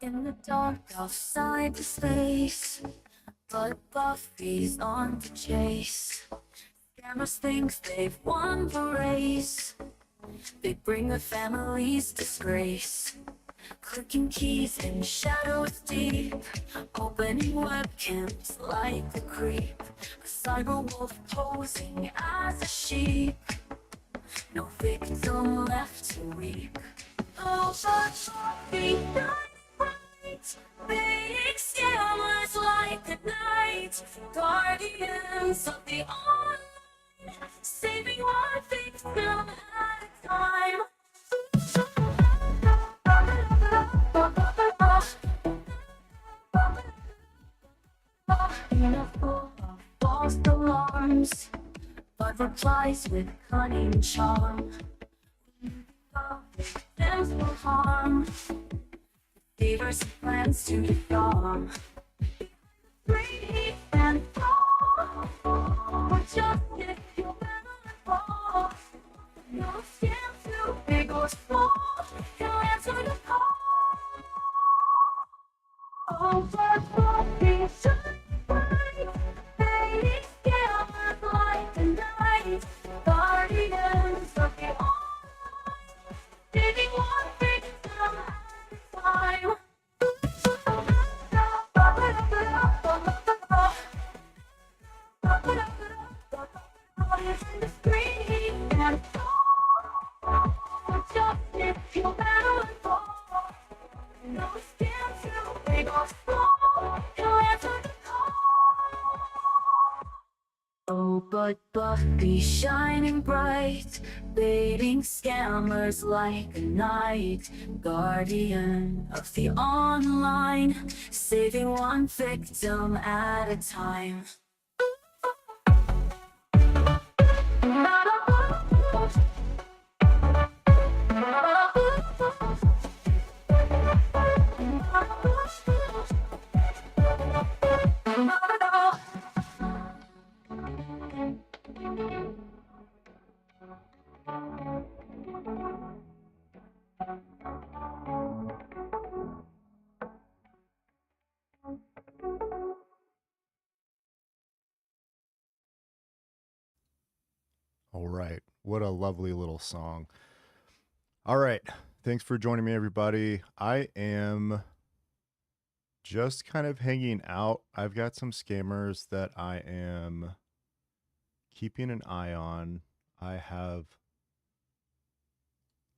In the dark outside the space, but Buffy's on the chase. Scammers think they've won the race. They bring the family's disgrace. Clicking keys in shadows deep, opening webcams like a creep. A cyber wolf posing as a sheep. No victim left to weep. Oh, but Buffy night, big scammers like the night, guardians of the online, saving one victim at a time. In a full of false alarms, but replies with cunning charm. Victims will harm. Favors plans to disarm. Free and fall. Just if you better fall. No scam too big or small. He'll answer the call. Over Buffy shine bright. Fading scammers like the night. Guardians of the online. Saving one victim at a time. The screen and fall. Just if you better fall. No scam too big or small. He'll answer the call. Oh, but Buffy's shining bright, baiting scammers like a knight, guardian of the online, saving one victim at a time. All right. What a lovely little song. All right. Thanks for joining me, everybody. I am just kind of hanging out. I've got some scammers that I am keeping an eye on. I have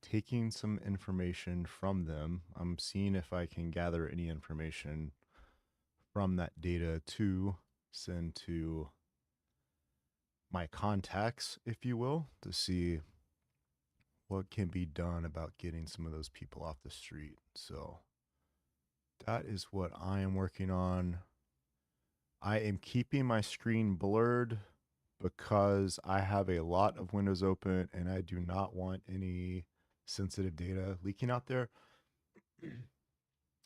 taken some information from them. I'm seeing if I can gather any information from that data to send to my contacts, if you will, to see what can be done about getting some of those people off the street. So that is what I am working on. I am keeping my screen blurred because I have a lot of windows open and I do not want any sensitive data leaking out there.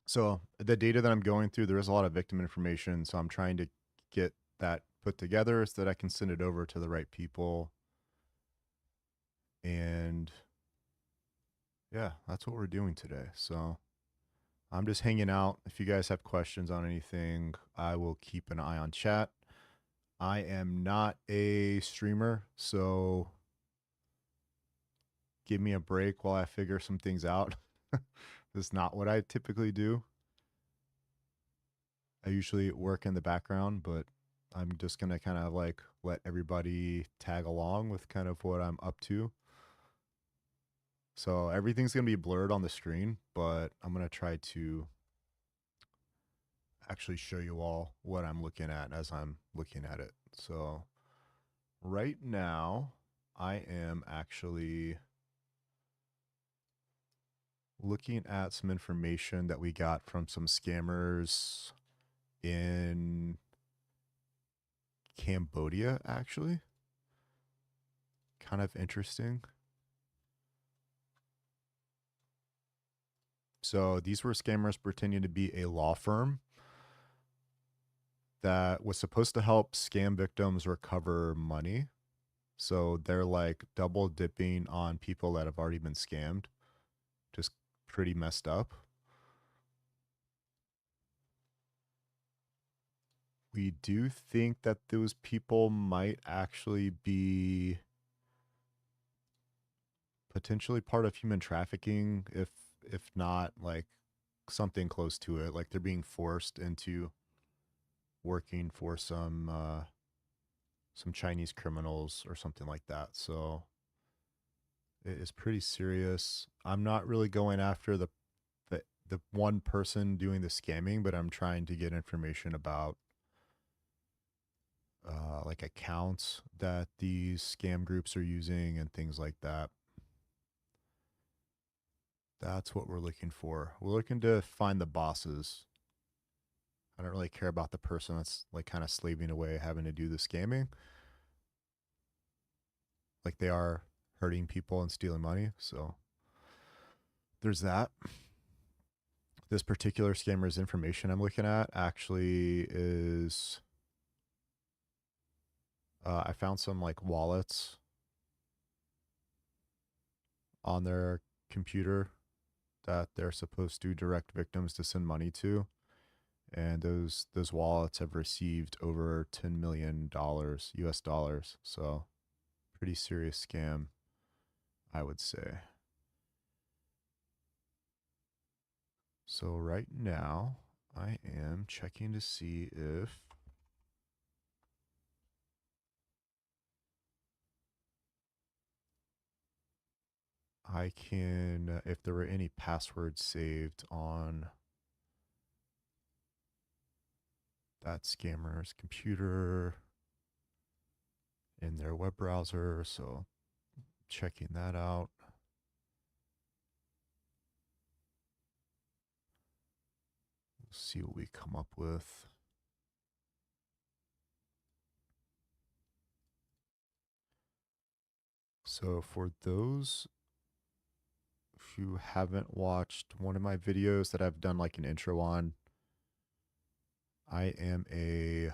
So the data that I'm going through, there is a lot of victim information. So I'm trying to get that put together so that I can send it over to the right people. And yeah, that's what we're doing today. So I'm just hanging out. If you guys have questions on anything, I will keep an eye on chat. I am not a streamer, so give me a break while I figure some things out. That's not what I typically do. I usually work in the background, but I'm just going to kind of like let everybody tag along with kind of what I'm up to. So everything's going to be blurred on the screen, but I'm going to try to actually show you all what I'm looking at as I'm looking at it. So right now I am actually looking at some information that we got from some scammers in Cambodia, actually. Kind of interesting. So these were scammers pretending to be a law firm that was supposed to help scam victims recover money. So they're like double dipping on people that have already been scammed. Just pretty messed up. We do think that those people might actually be potentially part of human trafficking, if not like something close to it. Like they're being forced into working for some Chinese criminals or something like that. So it is pretty serious. I'm not really going after the one person doing the scamming, but I'm trying to get information about like accounts that these scam groups are using and things like that. That's what we're looking for. We're looking to find the bosses. I don't really care about the person that's like kind of slaving away having to do the scamming. Like they are hurting people and stealing money. So there's that. This particular scammer's information I'm looking at actually is I found some like wallets on their computer that they're supposed to direct victims to send money to, and those wallets have received over $10 million US dollars. So pretty serious scam, I would say. So right now I am checking to see if I can, if there were any passwords saved on that scammer's computer in their web browser. So checking that out. We'll see what we come up with. So for those who haven't watched one of my videos that I've done like an intro on, I am a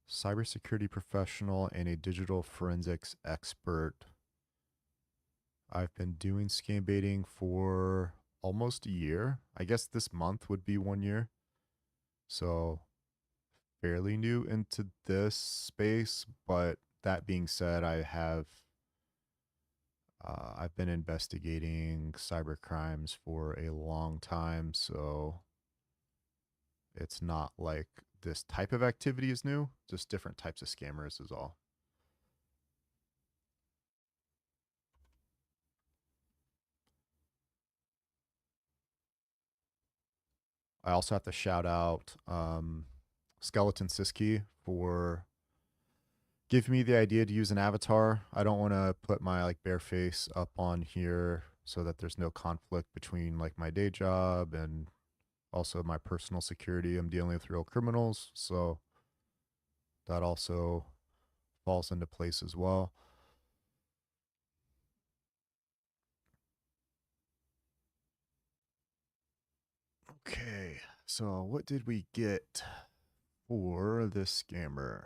cybersecurity professional and a digital forensics expert. I've been doing scam baiting for almost a year. I guess this month would be 1 year. So fairly new into this space, but that being said, I've been investigating cyber crimes for a long time, so it's not like this type of activity is new, just different types of scammers is all. I also have to shout out Skeleton Siski for giving me the idea to use an avatar. I don't want to put my like bare face up on here so that there's no conflict between like my day job and also my personal security. I'm dealing with real criminals, so that also falls into place as well. Okay, so what did we get for this scammer?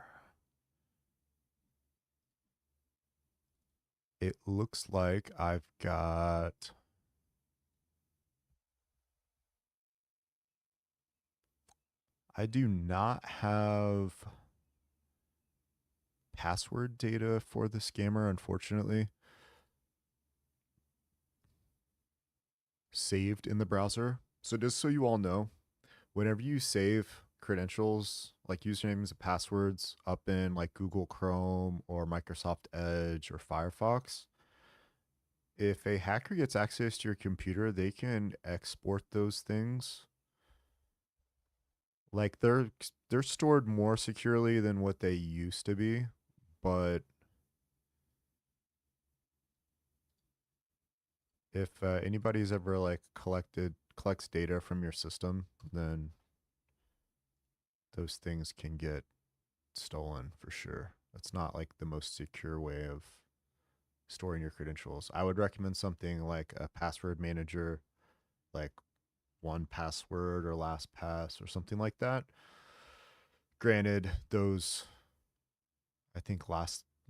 It looks like I've got I do not have password data for the scammer, unfortunately, saved in the browser. So just so you all know, whenever you save credentials like usernames and passwords up in like Google Chrome or Microsoft Edge or Firefox, if a hacker gets access to your computer, they can export those things. Like they're stored more securely than what they used to be, but if anybody's ever like collects data from your system, then those things can get stolen for sure. That's not like the most secure way of storing your credentials. I would recommend something like a password manager, like 1Password or LastPass or something like that. Granted, those I think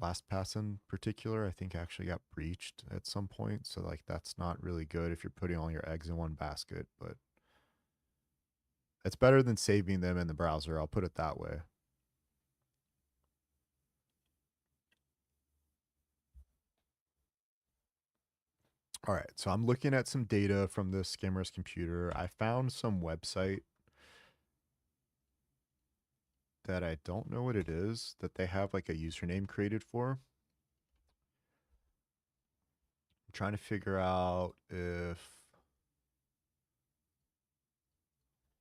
LastPass in particular, I think actually got breached at some point. So like that's not really good if you're putting all your eggs in one basket, but it's better than saving them in the browser. I'll put it that way. All right, so I'm looking at some data from the scammer's computer. I found some website that I don't know what it is that they have like a username created for. I'm trying to figure out if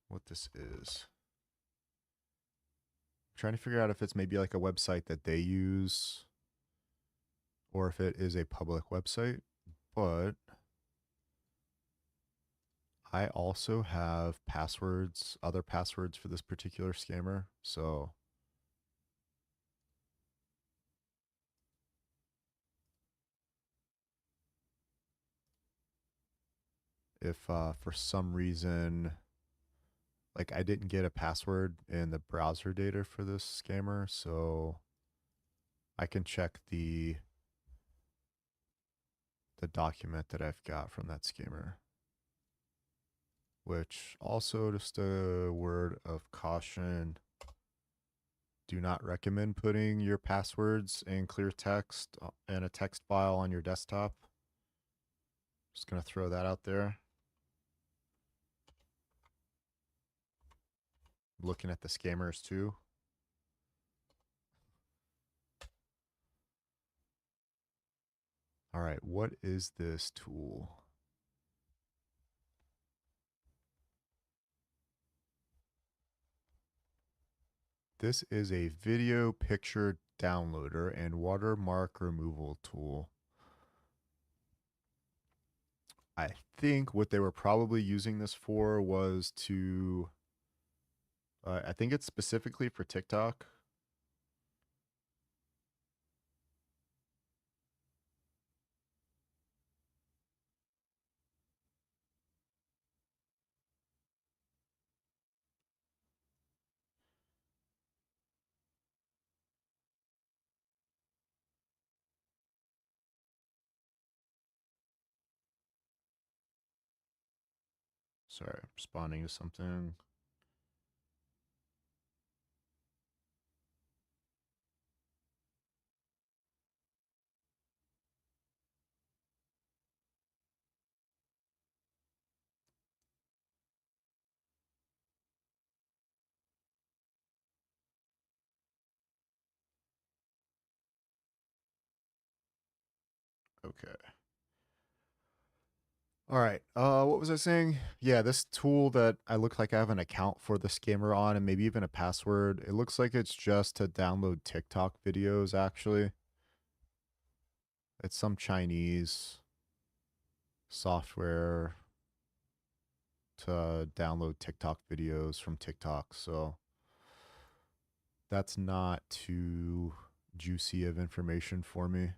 what this is. I'm trying to figure out if it's maybe like a website that they use or if it is a public website. But I also have passwords, other passwords for this particular scammer. So if for some reason, like I didn't get a password in the browser data for this scammer, so I can check the document that I've got from that scammer. Which also just a word of caution. Do not recommend putting your passwords in clear text in a text file on your desktop. Just going to throw that out there. Looking at the scammers too. All right, what is this tool? This is a video picture downloader and watermark removal tool. I think what they were probably using this for was to, I think it's specifically for TikTok. Sorry, responding to something. Okay. All right. What was I saying? Yeah, this tool that I look like I have an account for the scammer on and maybe even a password. It looks like it's just to download TikTok videos, actually. It's some Chinese software to download TikTok videos from TikTok. So that's not too juicy of information for me.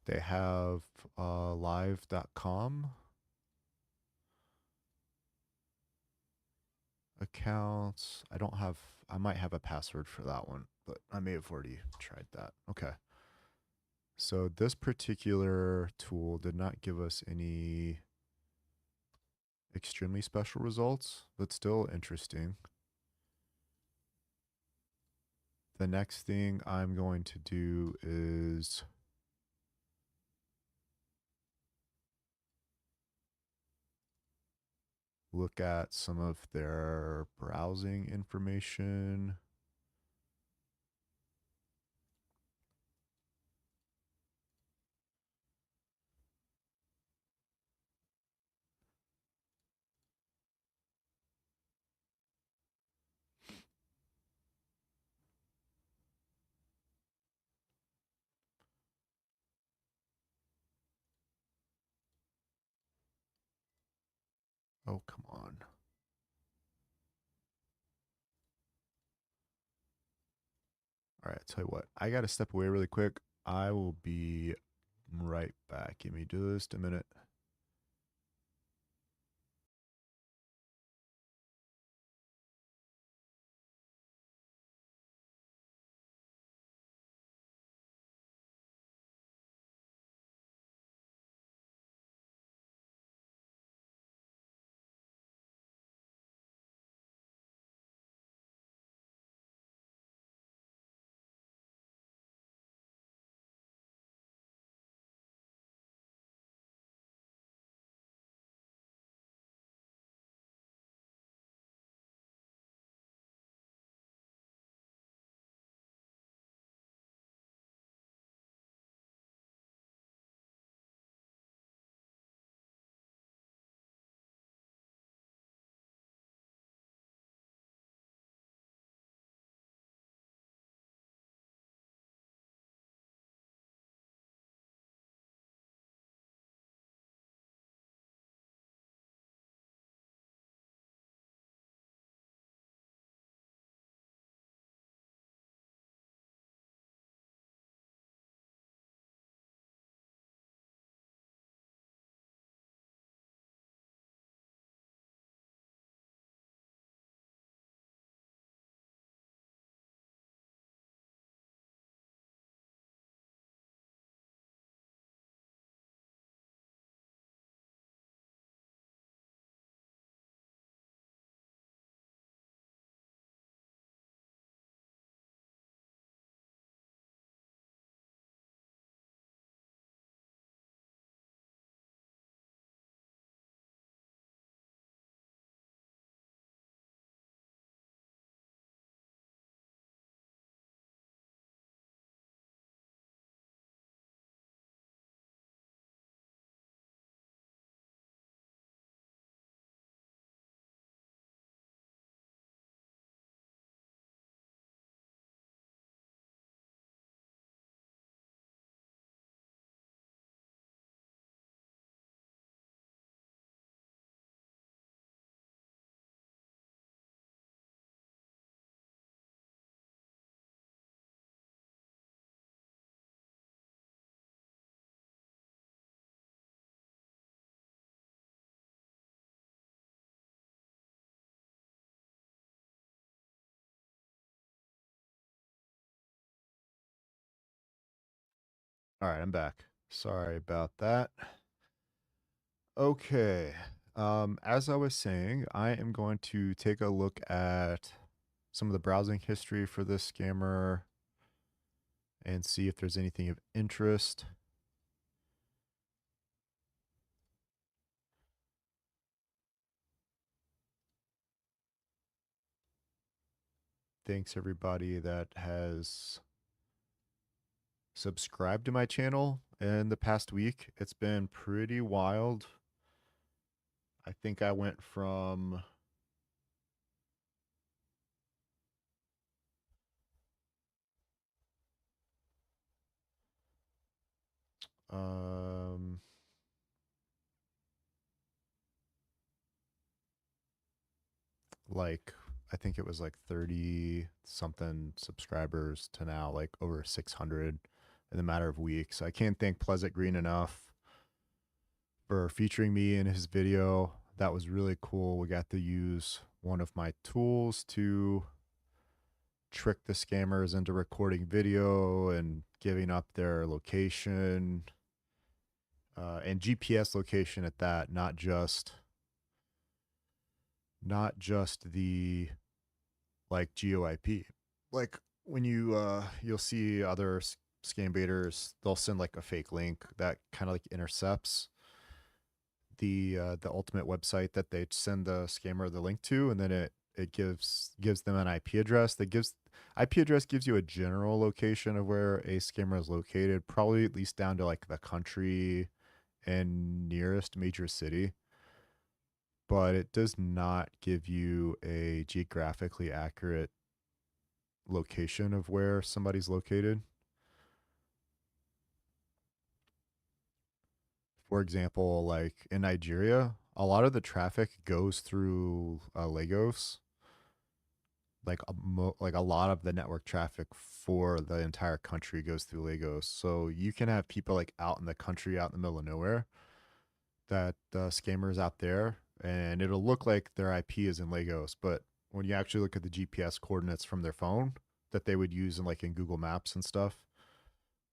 They have live.com accounts. I might have a password for that one, but I may have already tried that. Okay. So this particular tool did not give us any extremely special results, but still interesting. The next thing I'm going to do is look at some of their browsing information. Oh, come on. All right, tell you what, I got to step away really quick. I will be right back. Give me just a minute. All right, I'm back. Sorry about that. Okay. As I was saying, I am going to take a look at some of the browsing history for this scammer and see if there's anything of interest. Thanks everybody that has subscribed to my channel in the past week. It's been pretty wild. I think I went from um like I think it was like 30 something subscribers to now like over 600 in the matter of weeks. I can't thank Pleasant Green enough for featuring me in his video. That was really cool. We got to use one of my tools to trick the scammers into recording video and giving up their location and GPS location at that, not just the like GeoIP. Like when you'll see other scam baiters, they'll send like a fake link that kind of like intercepts the ultimate website that they send the scammer the link to, and then it gives them an IP address that gives IP address gives you a general location of where a scammer is located, probably at least down to like the country and nearest major city, but it does not give you a geographically accurate location of where somebody's located. For example, like in Nigeria, a lot of the traffic goes through Lagos. Like a lot of the network traffic for the entire country goes through Lagos. So you can have people like out in the country, out in the middle of nowhere, that scammers out there, and it'll look like their IP is in Lagos, but when you actually look at the GPS coordinates from their phone that they would use in like in Google Maps and stuff,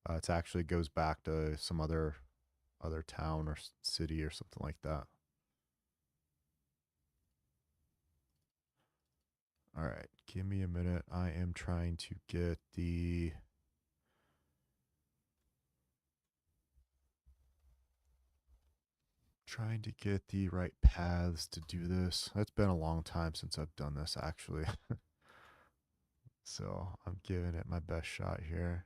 it actually goes back to some other town or city or something like that. All right, give me a minute. I am trying to get the right paths to do this. It's been a long time since I've done this actually. So I'm giving it my best shot here.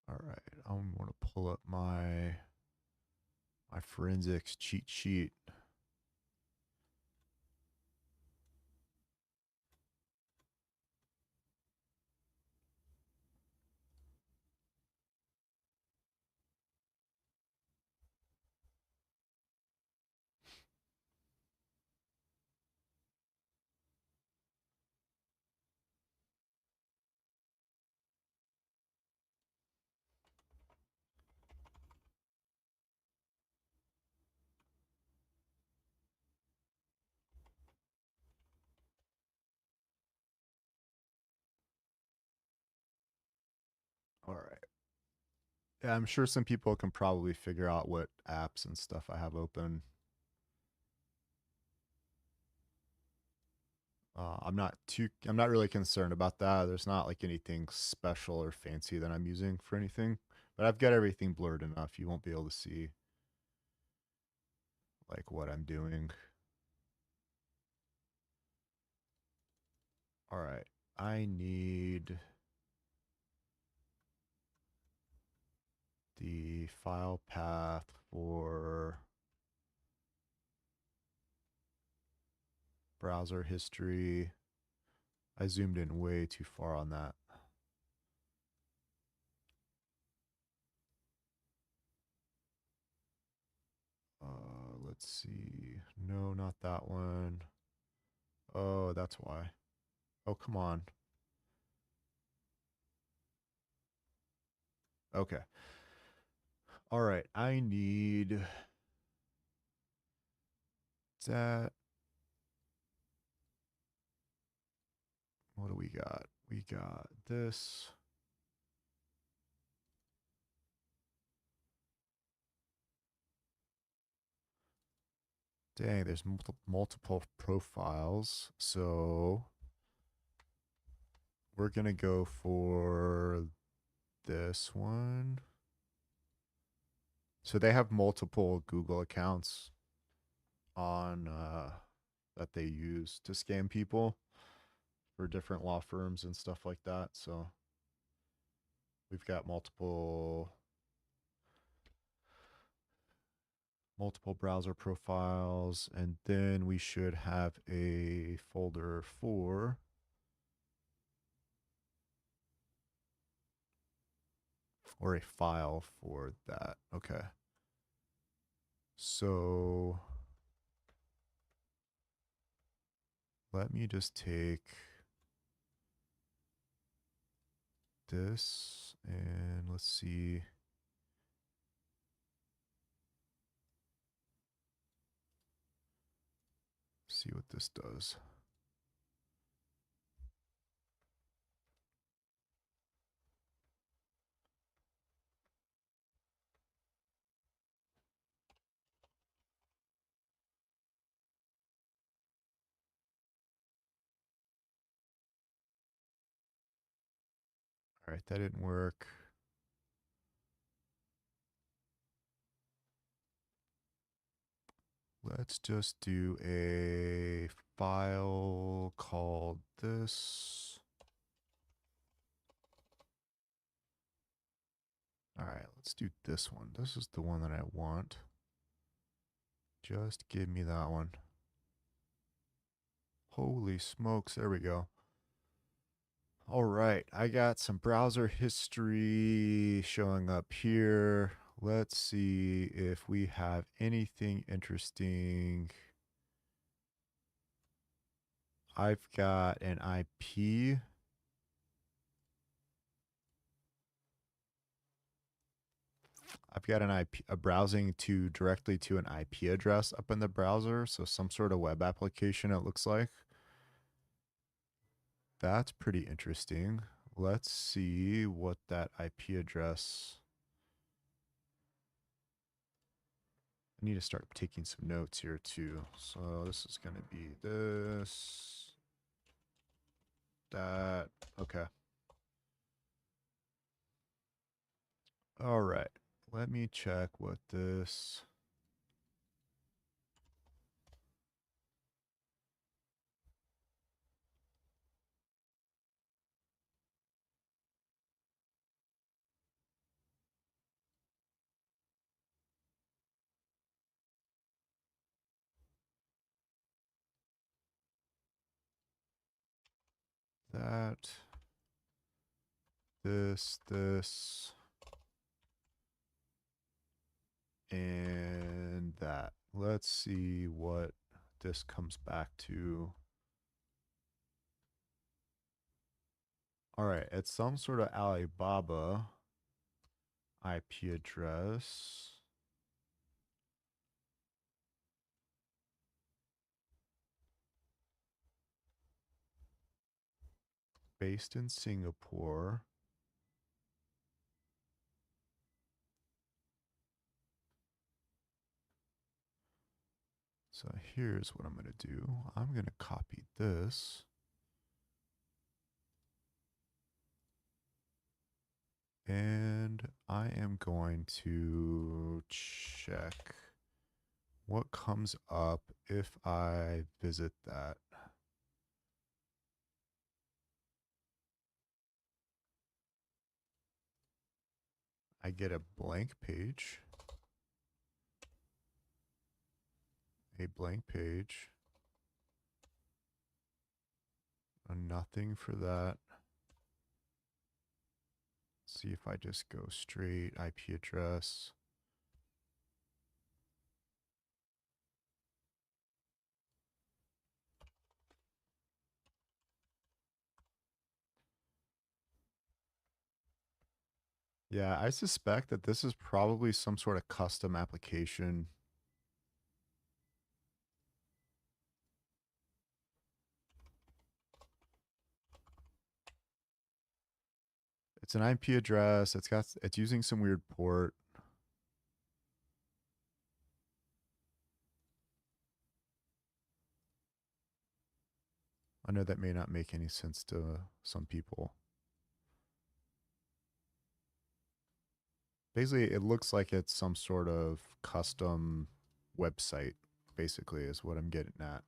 All right, I'm going to pull up my forensics cheat sheet. All right. Yeah, I'm sure some people can probably figure out what apps and stuff I have open. I'm not really concerned about that. There's not like anything special or fancy that I'm using for anything, but I've got everything blurred enough. You won't be able to see like what I'm doing. All right. I need the file path for browser history. I zoomed in way too far on that. Let's see. No, not that one. Oh, that's why. Oh, come on. Okay. All right, I need that. What do we got? We got this. Dang, there's multiple profiles. So we're going to go for this one. So they have multiple Google accounts on that they use to scam people for different law firms and stuff like that. So we've got multiple browser profiles, and then we should have a folder for or a file for that. Okay. So let me just take this and let's see. See what this does. All right, that didn't work. Let's just do a file called this. All right, let's do this one. This is the one that I want. Just give me that one. Holy smokes, there we go. All right, I got some browser history showing up here. Let's see if we have anything interesting. I've got an IP. I've got an IP, a browsing to directly to an IP address up in the browser. So some sort of web application, it looks like. That's pretty interesting. Let's see what that IP address. I need to start taking some notes here too. So this is going to be this, that. Okay. All right. Let me check what this. That, this, and that. Let's see what this comes back to. All right, it's some sort of Alibaba IP address. Based in Singapore. So here's what I'm going to do. I'm going to copy this. And I am going to check what comes up if I visit that. I get a blank page. A blank page. Nothing for that. See if I just go straight IP address. Yeah, I suspect that this is probably some sort of custom application. It's an IP address. It's using some weird port. I know that may not make any sense to some people. Basically, it looks like it's some sort of custom website, basically, is what I'm getting at.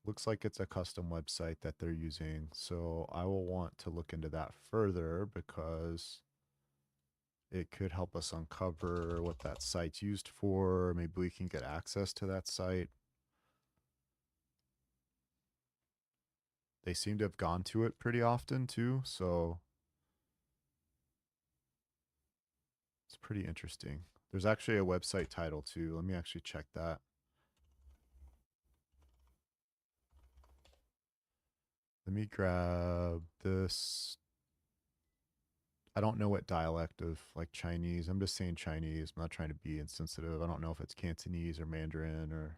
Looks like it's a custom website that they're using. So I will want to look into that further because it could help us uncover what that site's used for. Maybe we can get access to that site. They seem to have gone to it pretty often too, so it's pretty interesting. There's actually a website title too. Let me actually check that. Let me grab this. I don't know what dialect of like Chinese. I'm just saying Chinese. I'm not trying to be insensitive. I don't know if it's Cantonese or Mandarin or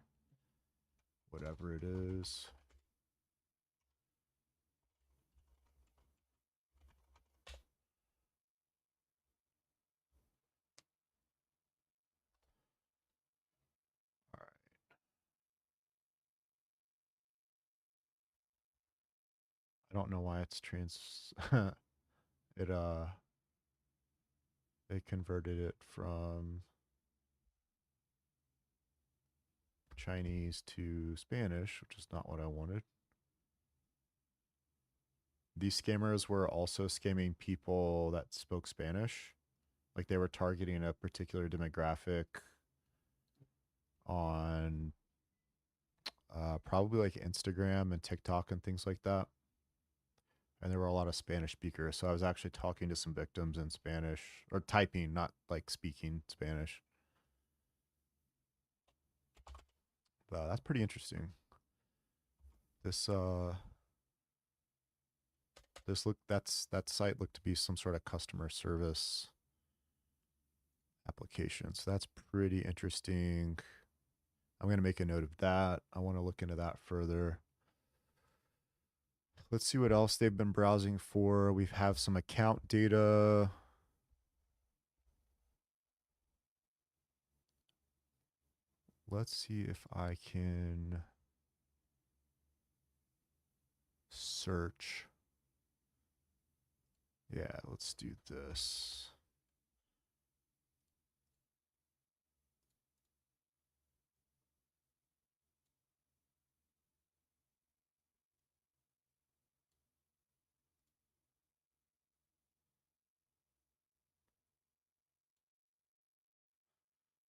whatever it is. All right. I don't know why it's trans it they converted it from Chinese to Spanish, which is not what I wanted. These scammers were also scamming people that spoke Spanish. Like they were targeting a particular demographic on probably like Instagram and TikTok and things like that. And there were a lot of Spanish speakers. So I was actually talking to some victims in Spanish or typing, not like speaking Spanish. Wow, that's pretty interesting. This that site looked to be some sort of customer service application. So that's pretty interesting. I'm going to make a note of that. I want to look into that further. Let's see what else they've been browsing for. We have some account data. Let's see if I can search. Yeah, let's do this.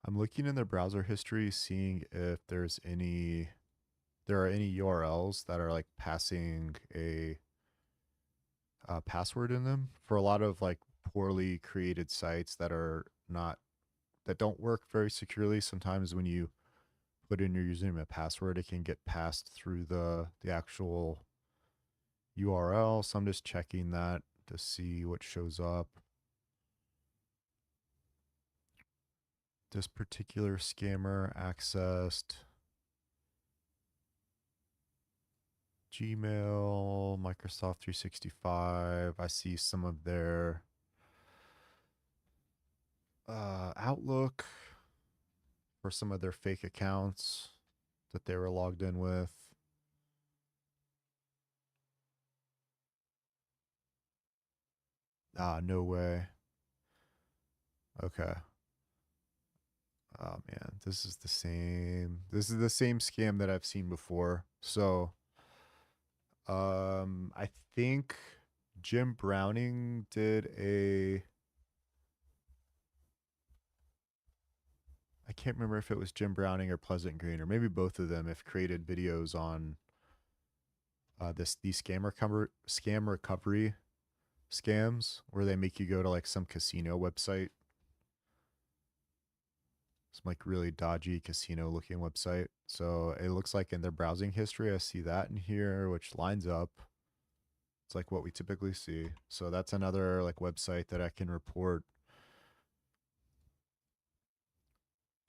I'm looking in their browser history, seeing if there are any URLs that are like passing a password in them for a lot of like poorly created sites that don't work very securely. Sometimes when you put in your username and password, it can get passed through the actual URL. So I'm just checking that to see what shows up. This particular scammer accessed Gmail, Microsoft 365. I see some of their Outlook for some of their fake accounts that they were logged in with. Ah, no way. Okay. Oh man, this is the same. This is the same scam that I've seen before. So, I think Jim Browning did a I can't remember if it was Jim Browning or Pleasant Green or maybe both of them have created videos on these scam recovery scams where they make you go to like some casino website, some like really dodgy casino looking website. So it looks like in their browsing history, I see that in here, which lines up. It's like what we typically see. So that's another like website that I can report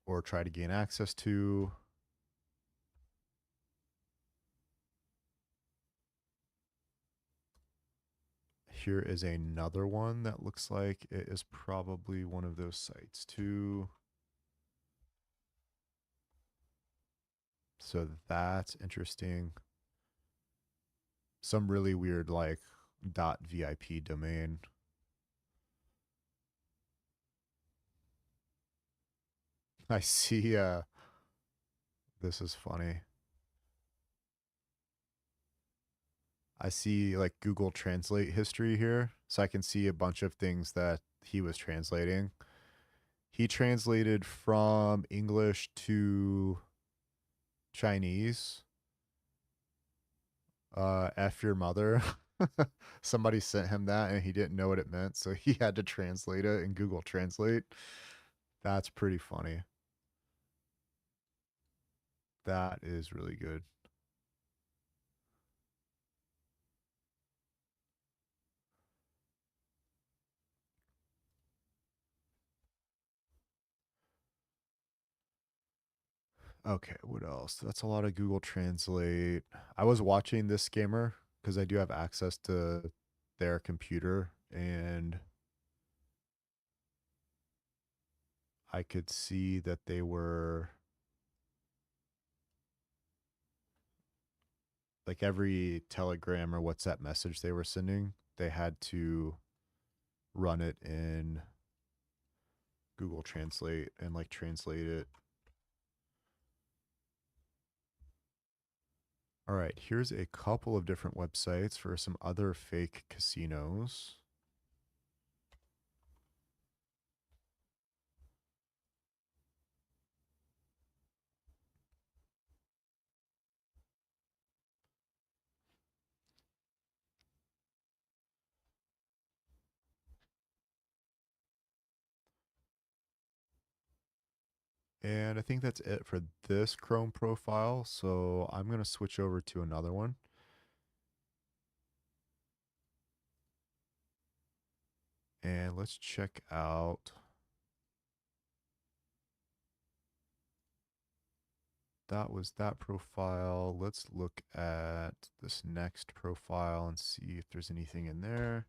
or try to gain access to. Here is another one that looks like it is probably one of those sites too. So that's interesting. Some really weird like .vip domain. I see this is funny. I see like Google Translate history here. So I can see a bunch of things that he was translating. He translated from English to Chinese. F your mother. Somebody sent him that and he didn't know what it meant, so he had to translate it in Google Translate. That's pretty funny. That is really good. Okay, what else? That's a lot of Google Translate. I was watching this scammer because I do have access to their computer and I could see that they were like every Telegram or WhatsApp message they were sending, they had to run it in Google Translate and like translate it. All right, here's a couple of different websites for some other fake casinos. And I think that's it for this Chrome profile. So I'm going to switch over to another one. And let's check out. That was that profile. Let's look at this next profile and see if there's anything in there.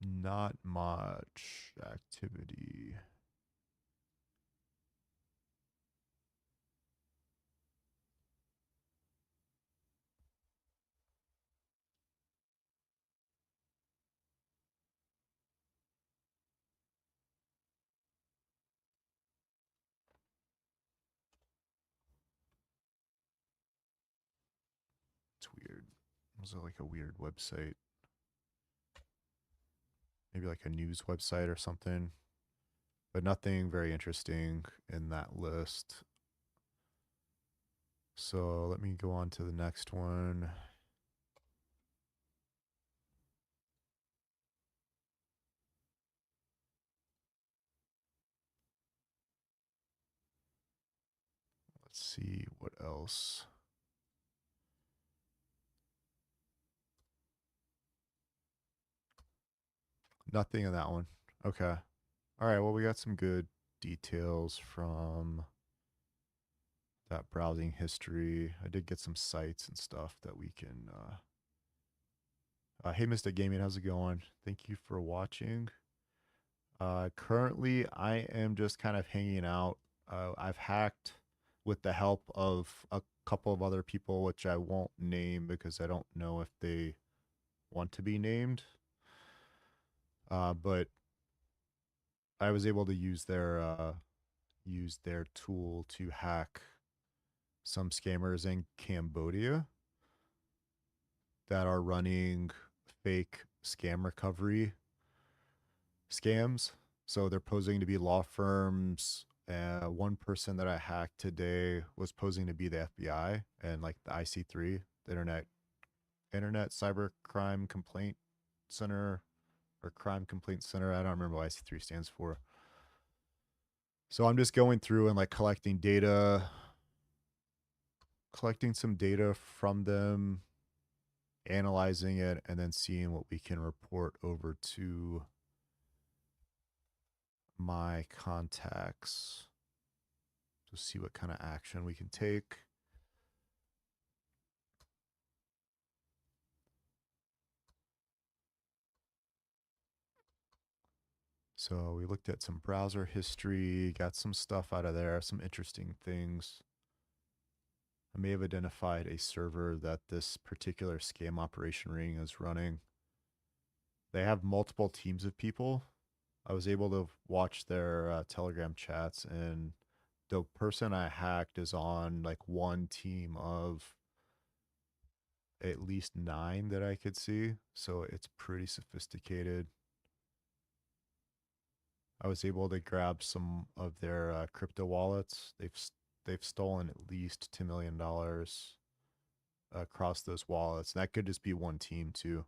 Not much activity. It's weird. Was it like a weird website? Maybe like a news website or something. But nothing very interesting in that list. So let me go on to the next one. Let's see what else. Nothing in that one. Okay. All right. Well, we got some good details from that browsing history. I did get some sites and stuff that we can. Hey, Mr. Gaming, how's it going? Thank you for watching. Currently, I am just kind of hanging out. I've hacked with the help of a couple of other people, which I won't name because I don't know if they want to be named. But I was able to use their tool to hack some scammers in Cambodia that are running fake scam recovery scams. So they're posing to be law firms. One person that I hacked today was posing to be the FBI and like the IC3, the Internet Cybercrime Complaint Center or Crime Complaint Center. I don't remember what IC3 stands for. So I'm just going through and like collecting some data from them, analyzing it, and then seeing what we can report over to my contacts to see what kind of action we can take. So we looked at some browser history, got some stuff out of there, some interesting things. I may have identified a server that this particular scam operation ring is running. They have multiple teams of people. I was able to watch their Telegram chats, and the person I hacked is on like one team of at least 9 that I could see. So it's pretty sophisticated. I was able to grab some of their crypto wallets. They've stolen at least $2 million across those wallets. And that could just be one team too.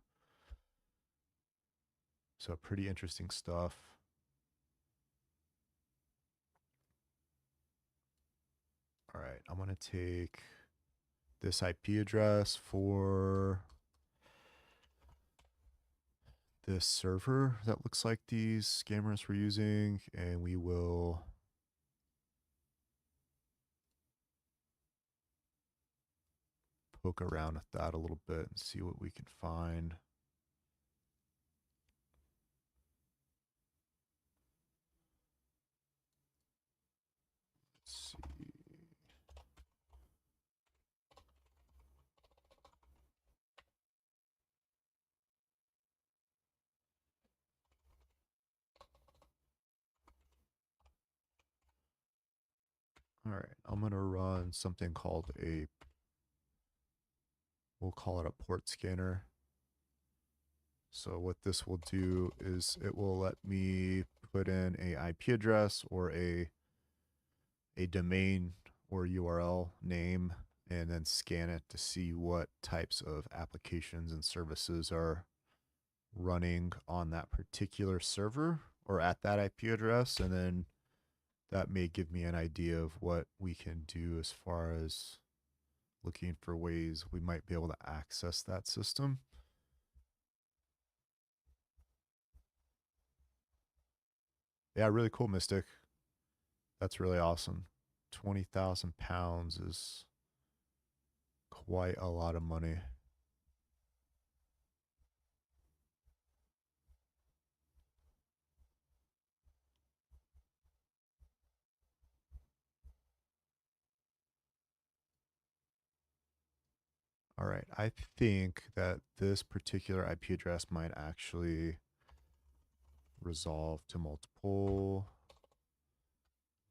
So pretty interesting stuff. All right, I'm going to take this IP address for this server that looks like these scammers were using, and we will poke around with that a little bit and see what we can find. Let's see. All right, I'm going to run something called we'll call it a port scanner. So what this will do is it will let me put in a IP address or a domain or URL name and then scan it to see what types of applications and services are running on that particular server or at that IP address. And then that may give me an idea of what we can do as far as looking for ways we might be able to access that system. Yeah, really cool, Mystic. That's really awesome. 20,000 pounds is quite a lot of money. All right, I think that this particular IP address might actually resolve to multiple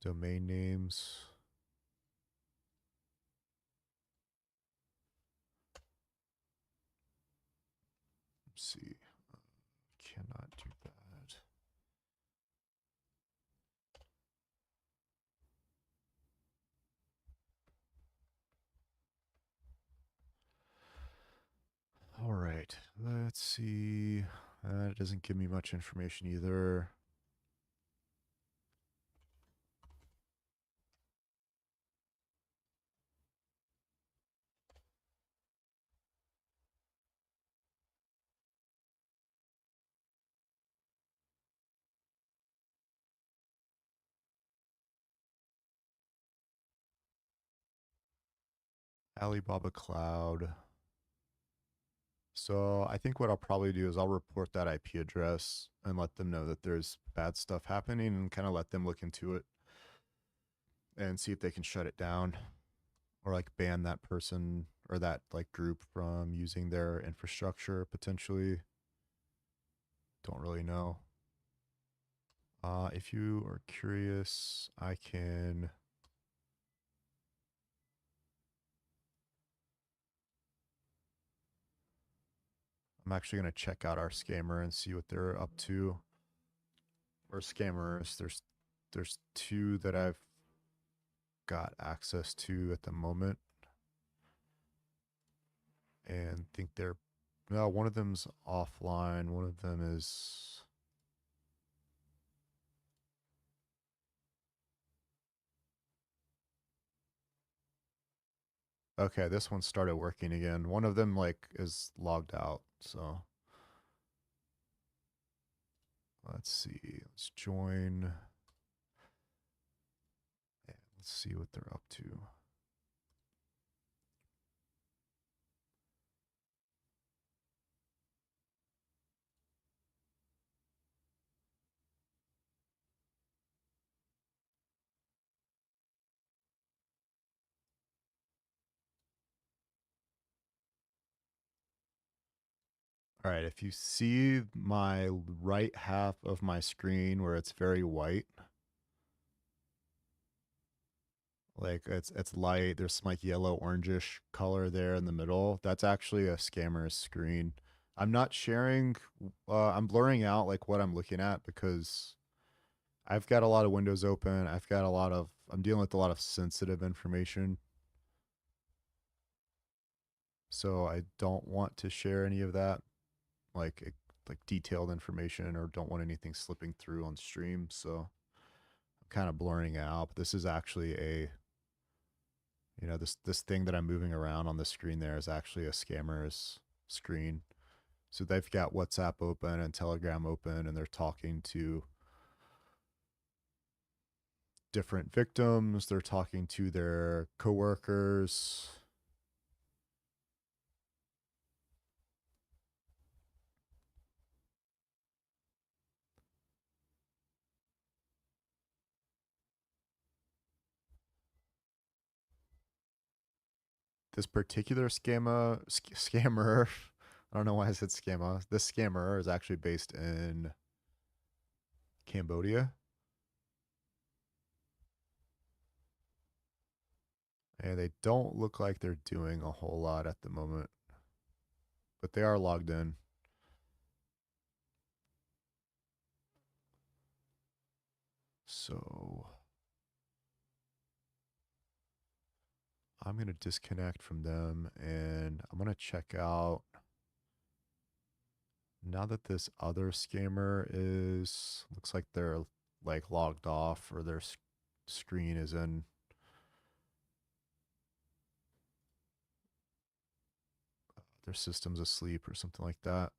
domain names. Let's see. Cannot do that. All right, let's see. It doesn't give me much information either. Alibaba Cloud. So I think what I'll probably do is I'll report that IP address and let them know that there's bad stuff happening and kind of let them look into it and see if they can shut it down or like ban that person or that like group from using their infrastructure potentially. Don't really know. If you are curious, I'm actually going to check out our scammer and see what they're up to. Or scammers, there's 2 that I've got access to at the moment and think they're No, one of them's offline. One of them is. Okay, this one started working again. One of them like is logged out. So let's see. Let's join. Yeah, let's see what they're up to. All right, if you see my right half of my screen where it's very white, like it's light, there's some like yellow orangish color there in the middle. That's actually a scammer's screen. I'm not sharing I'm blurring out like what I'm looking at because I've got a lot of windows open. I'm dealing with a lot of sensitive information. So I don't want to share any of that like detailed information or don't want anything slipping through on stream. So I'm kind of blurring it out. But this is actually this thing that I'm moving around on the screen there is actually a scammer's screen. So they've got WhatsApp open and Telegram open and they're talking to different victims, they're talking to their coworkers. This particular scammer, I don't know why I said scammer. This scammer is actually based in Cambodia, and they don't look like they're doing a whole lot at the moment, but they are logged in. So I'm going to disconnect from them and I'm going to check out now that this other scammer looks like they're like logged off or their screen is in. Their system's asleep or something like that.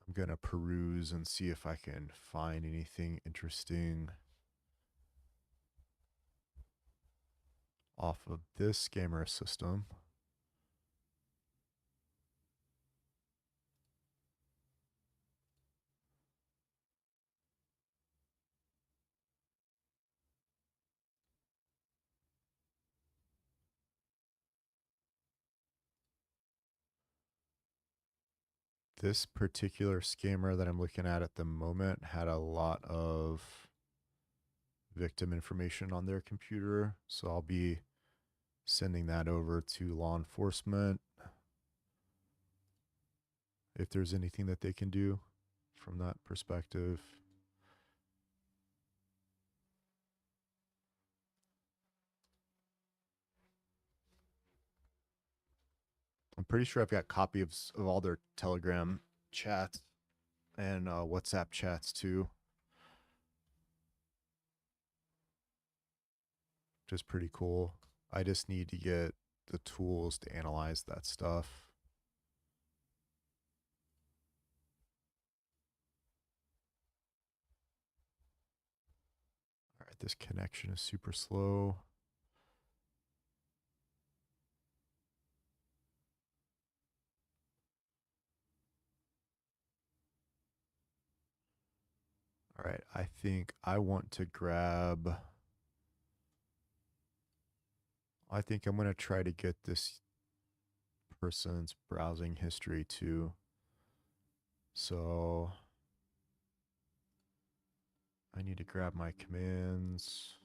I'm going to peruse and see if I can find anything interesting off of this scammer system. This particular scammer that I'm looking at the moment had a lot of victim information on their computer. So I'll be sending that over to law enforcement if there's anything that they can do from that perspective. I'm pretty sure I've got copies of all their Telegram chats and WhatsApp chats too, which is pretty cool. I just need to get the tools to analyze that stuff. All right, this connection is super slow. All right, I think I want to grab. I think I'm going to try to get this person's browsing history too. So I need to grab my commands.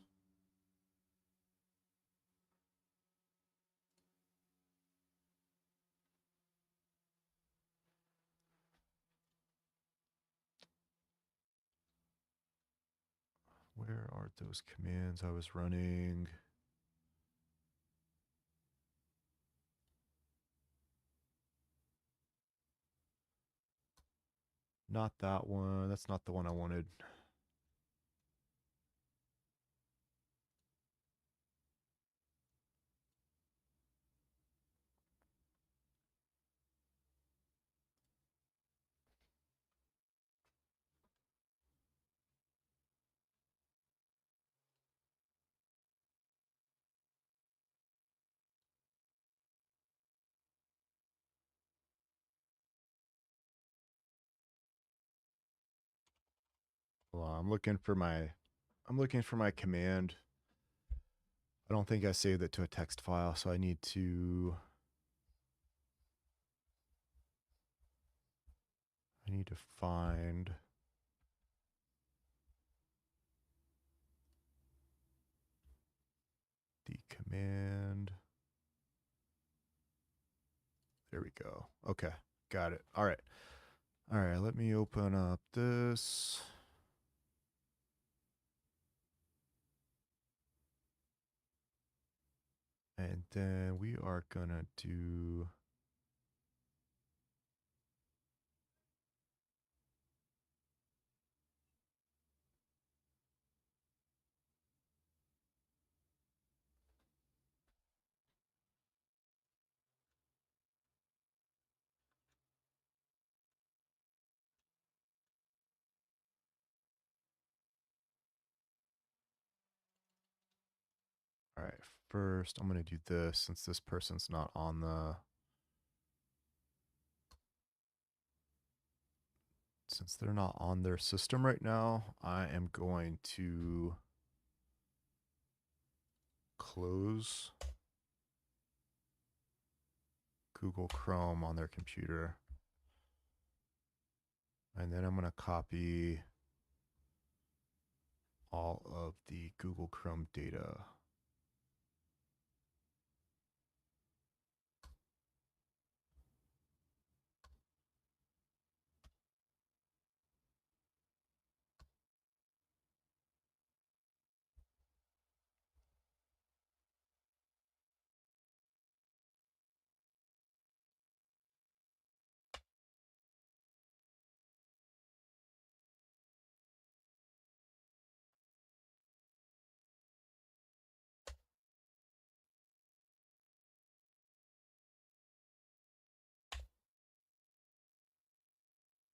Where are those commands I was running? Not that one. That's not the one I wanted. Hold on, I'm looking for my command. I don't think I saved it to a text file, so I need to find the command. There we go. Okay, got it. All right. All right, let me open up this. And then we are gonna do all right. First, I'm gonna do this since this person's not on the since they're not on their system right now. I am going to close Google Chrome on their computer. And then I'm going to copy all of the Google Chrome data.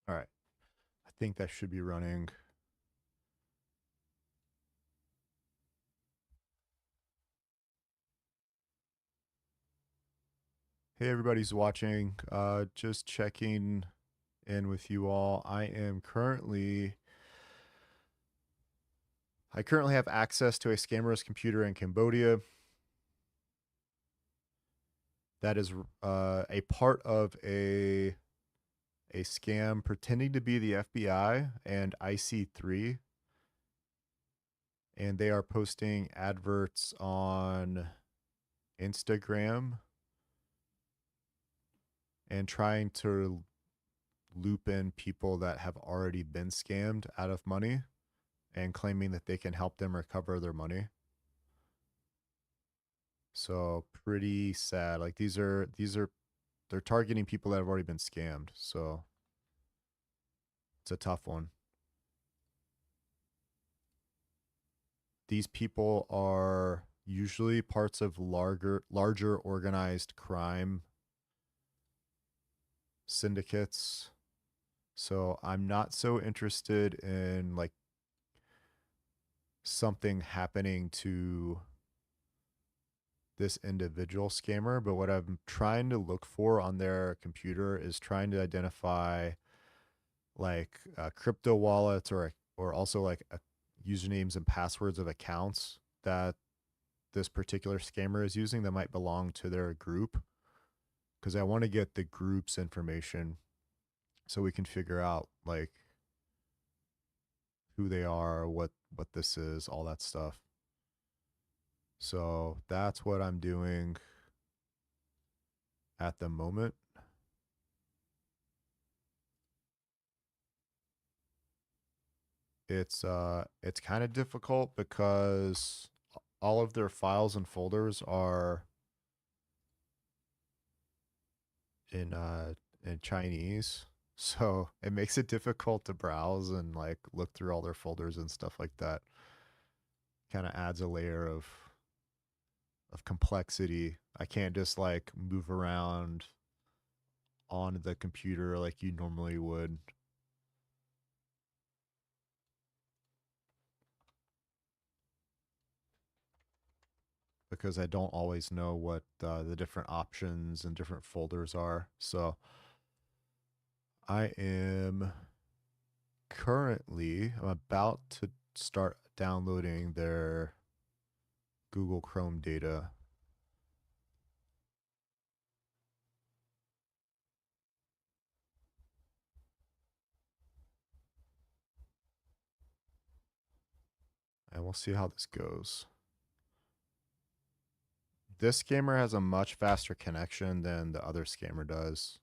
All right. I think that should be running. Hey, everybody's watching. Just checking in with you all. I currently have access to a scammer's computer in Cambodia. That is a part of a scam pretending to be the FBI and IC3. And they are posting adverts on Instagram and trying to loop in people that have already been scammed out of money and claiming that they can help them recover their money. So pretty sad. Like these are they're targeting people that have already been scammed. So it's a tough one. These people are usually parts of larger organized crime syndicates. So I'm not so interested in like something happening to this individual scammer, but what I'm trying to look for on their computer is trying to identify like crypto wallets or also like usernames and passwords of accounts that this particular scammer is using that might belong to their group, because I want to get the group's information so we can figure out like who they are, what this is, all that stuff. So that's what I'm doing at the moment. It's kind of difficult because all of their files and folders are in Chinese. So it makes it difficult to browse and like look through all their folders and stuff like that. Kind of adds a layer of complexity. I can't just like move around on the computer like you normally would. Because I don't always know what the different options and different folders are. So I am I'm about to start downloading their Google Chrome data. And we'll see how this goes. This scammer has a much faster connection than the other scammer does.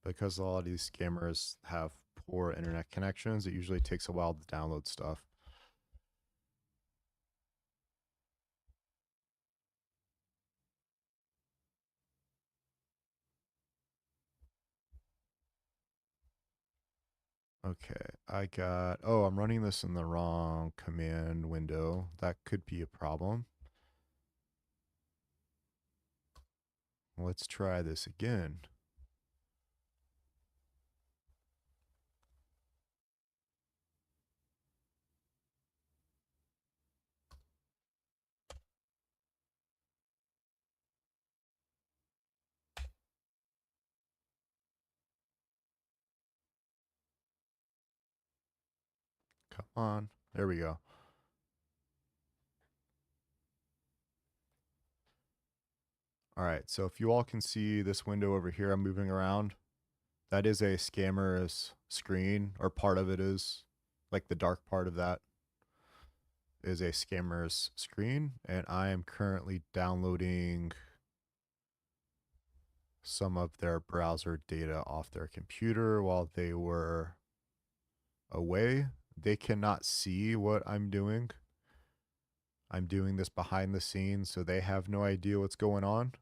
Because a lot of these scammers have poor internet connections, it usually takes a while to download stuff. Okay, I'm running this in the wrong command window. That could be a problem. Let's try this again. Come on. There we go. All right, so if you all can see this window over here, I'm moving around. That is a scammer's screen, or part of it is. Like the dark part of that is a scammer's screen, and I am currently downloading some of their browser data off their computer while they were away. They cannot see what I'm doing. I'm doing this behind the scenes, so they have no idea what's going on.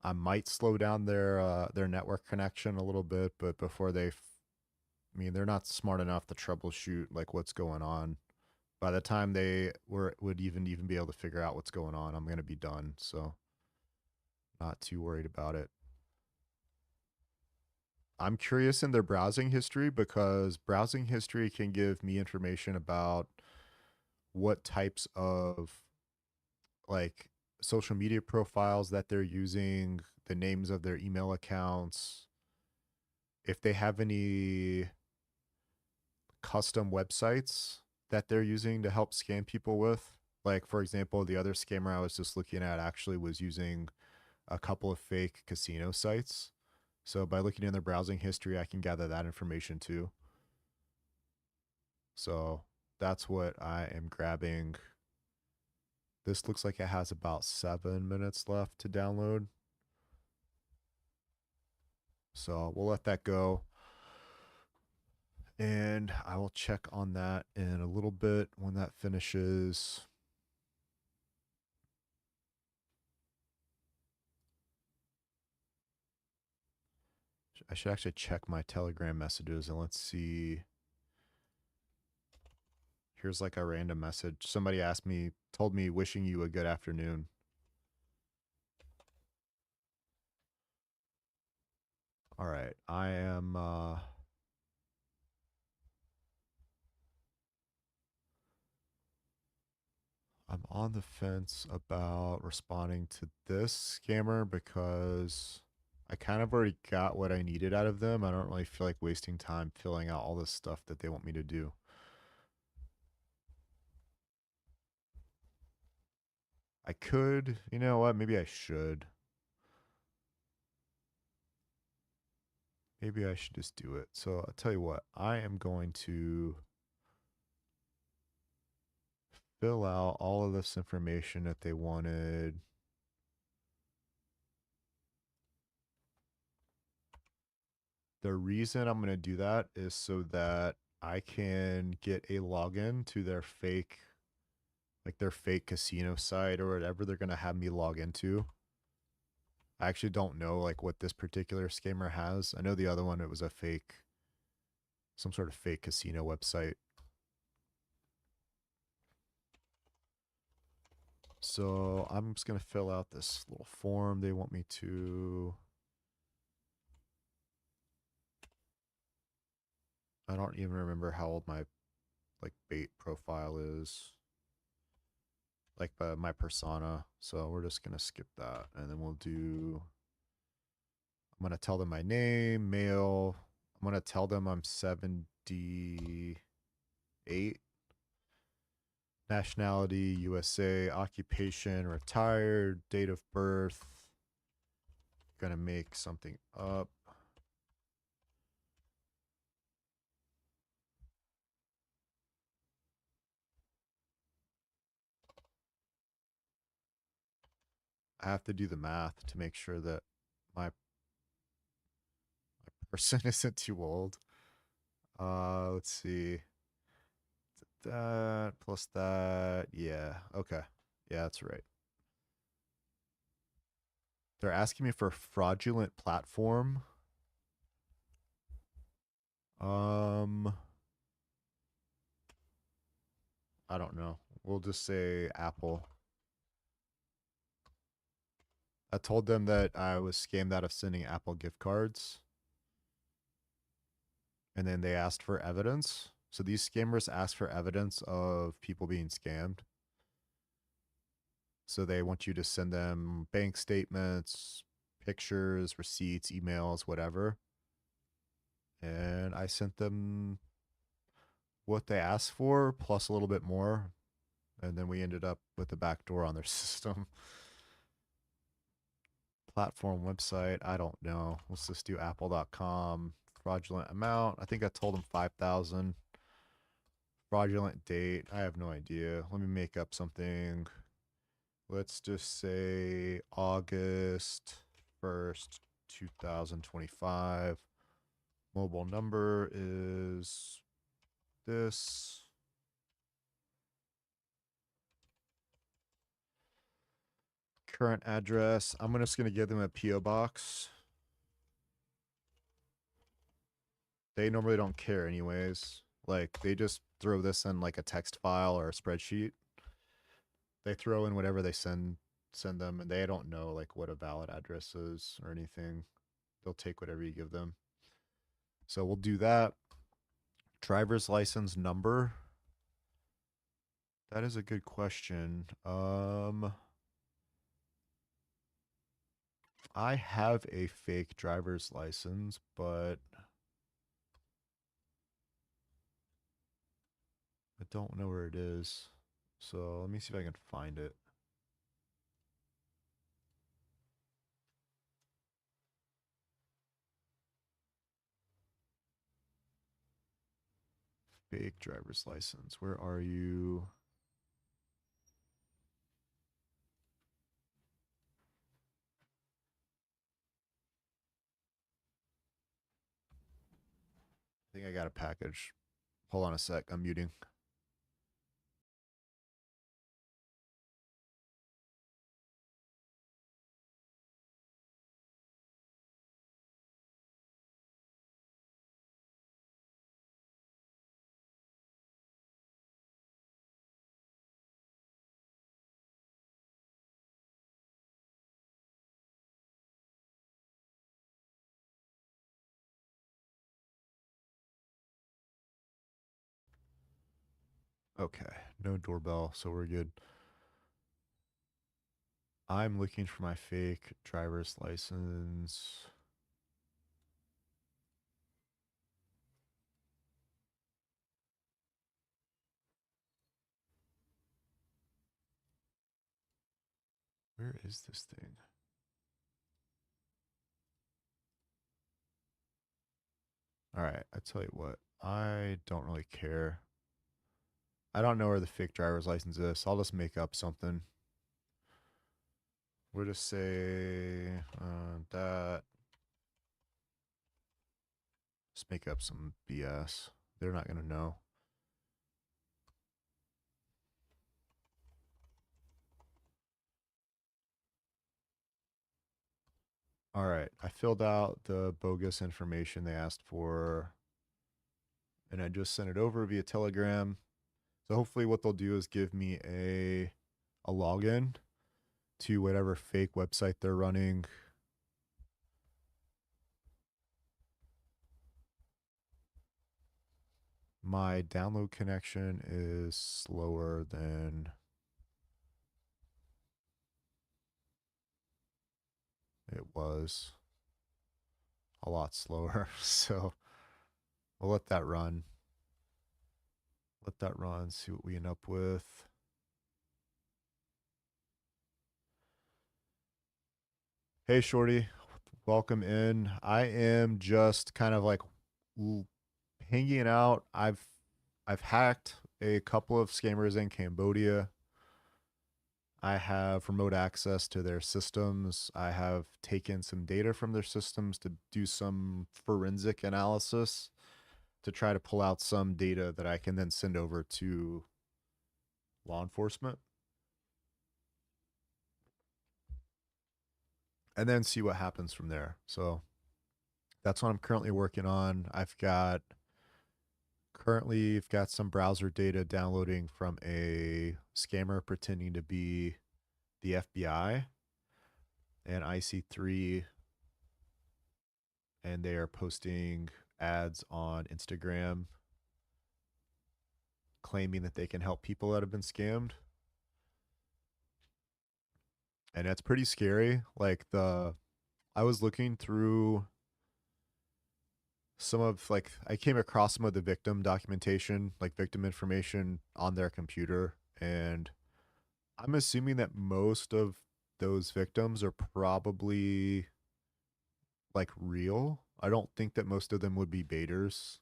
I might slow down their network connection a little bit, but before I mean, they're not smart enough to troubleshoot like what's going on. By the time they would even be able to figure out what's going on, I'm gonna be done. So not too worried about it. I'm curious in their browsing history because browsing history can give me information about what types of like social media profiles that they're using, the names of their email accounts, if they have any custom websites that they're using to help scam people with. Like, for example, the other scammer I was just looking at actually was using a couple of fake casino sites. So by looking in their browsing history, I can gather that information too. So that's what I am grabbing. This looks like it has about 7 minutes left to download. So we'll let that go. And I will check on that in a little bit when that finishes. I should actually check my Telegram messages and let's see. Here's like a random message. Somebody told me, wishing you a good afternoon. All right. I'm on the fence about responding to this scammer because I kind of already got what I needed out of them. I don't really feel like wasting time filling out all this stuff that they want me to do. I could, you know what? Maybe I should. Maybe I should just do it. So I'll tell you what, I am going to fill out all of this information that they wanted. The reason I'm going to do that is so that I can get a login to their fake like their fake casino site or whatever they're gonna have me log into. I actually don't know like what this particular scammer has. I know the other one, it was a fake, some sort of fake casino website. So I'm just gonna fill out this little form they want me to. I don't even remember how old my like bait profile is, like my persona. So we're just gonna skip that, and then we'll do. I'm gonna tell them my name, male. I'm gonna tell them I'm 78, nationality USA, occupation retired, date of birth. Gonna make something up. I have to do the math to make sure that my person isn't too old. Let's see. That plus that. Yeah. Okay. Yeah, that's right. They're asking me for fraudulent platform. Um, I don't know. We'll just say Apple. I told them that I was scammed out of sending Apple gift cards. And then they asked for evidence. So these scammers ask for evidence of people being scammed. So they want you to send them bank statements, pictures, receipts, emails, whatever. And I sent them what they asked for plus a little bit more. And then we ended up with the backdoor on their system. Platform website, I don't know. Let's just do apple.com. Fraudulent amount. I think I told them 5,000. Fraudulent date. I have no idea. Let me make up something. Let's just say August 1st, 2025. Mobile number is this. Current address. I'm just going to give them a P.O. box. They normally don't care anyways. Like, they just throw this in like a text file or a spreadsheet. They throw in whatever they send them, and they don't know like what a valid address is or anything. They'll take whatever you give them. So we'll do that. Driver's license number. That is a good question. I have a fake driver's license, but I don't know where it is. So let me see if I can find it. Fake driver's license. Where are you? I think I got a package. Hold on a sec. I'm muting. Okay. No doorbell, so we're good. I'm looking for my fake driver's license. Where is this thing? All right, I tell you what. I don't really care. I don't know where the fake driver's license is, so I'll just make up something. We'll just say that. Just make up some BS. They're not going to know. All right. I filled out the bogus information they asked for, and I just sent it over via Telegram. So hopefully what they'll do is give me a login to whatever fake website they're running. My download connection is slower than it was. A lot slower. So we'll let that run. Let that run, see what we end up with. Hey, Shorty, welcome in. I am just kind of like hanging out. I've hacked a couple of scammers in Cambodia. I have remote access to their systems. I have taken some data from their systems to do some forensic analysis to try to pull out some data that I can then send over to law enforcement and then see what happens from there. So that's what I'm currently working on. I've got some browser data downloading from a scammer pretending to be the FBI and IC3, and they are posting ads on Instagram claiming that they can help people that have been scammed. And that's pretty scary. I was looking through I came across some of the victim documentation, like victim information on their computer, and I'm assuming that most of those victims are probably like real. I don't think that most of them would be baiters,